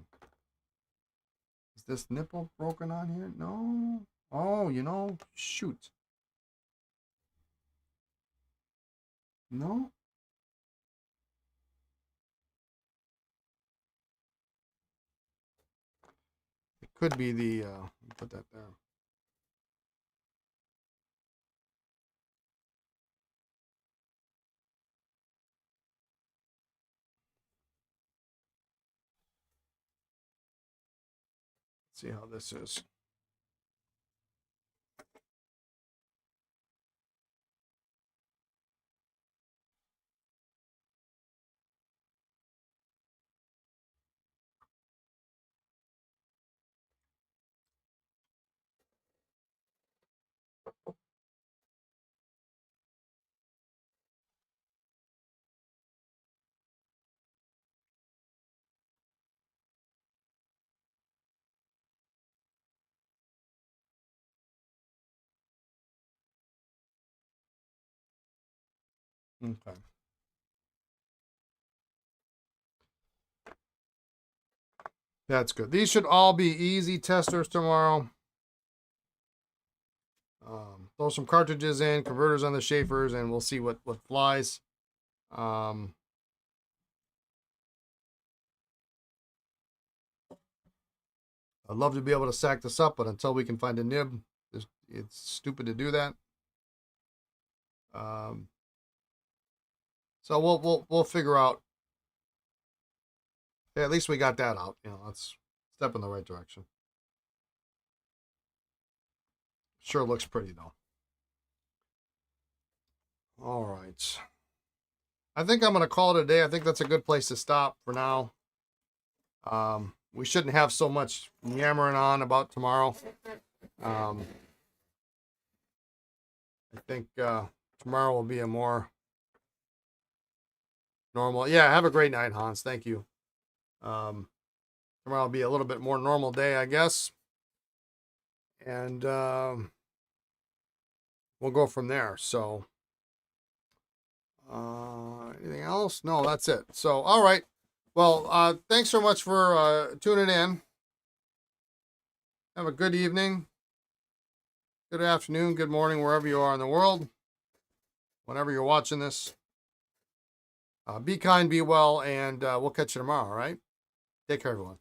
A: Is this nipple broken on here? No. Oh, shoot. No. It could be the, put that there. Let's see how this is. Okay. That's good. These should all be easy testers tomorrow. Throw some cartridges in, converters on the Schaefers, and we'll see what flies. I'd love to be able to sack this up, but until we can find a nib, it's stupid to do that. So we'll figure out. Yeah, at least we got that out. That's a step in the right direction. Sure looks pretty though. All right. I think I'm going to call it a day. I think that's a good place to stop for now. We shouldn't have so much yammering on about tomorrow. I think tomorrow will be a more normal. Yeah, have a great night, Hans. Thank you. Tomorrow will be a little bit more normal day, I guess. And we'll go from there. So, anything else? No, that's it. So, all right. Well, thanks so much for tuning in. Have a good evening, good afternoon, good morning, wherever you are in the world, whenever you're watching this. Be kind, be well, and we'll catch you tomorrow, all right? Take care, everyone.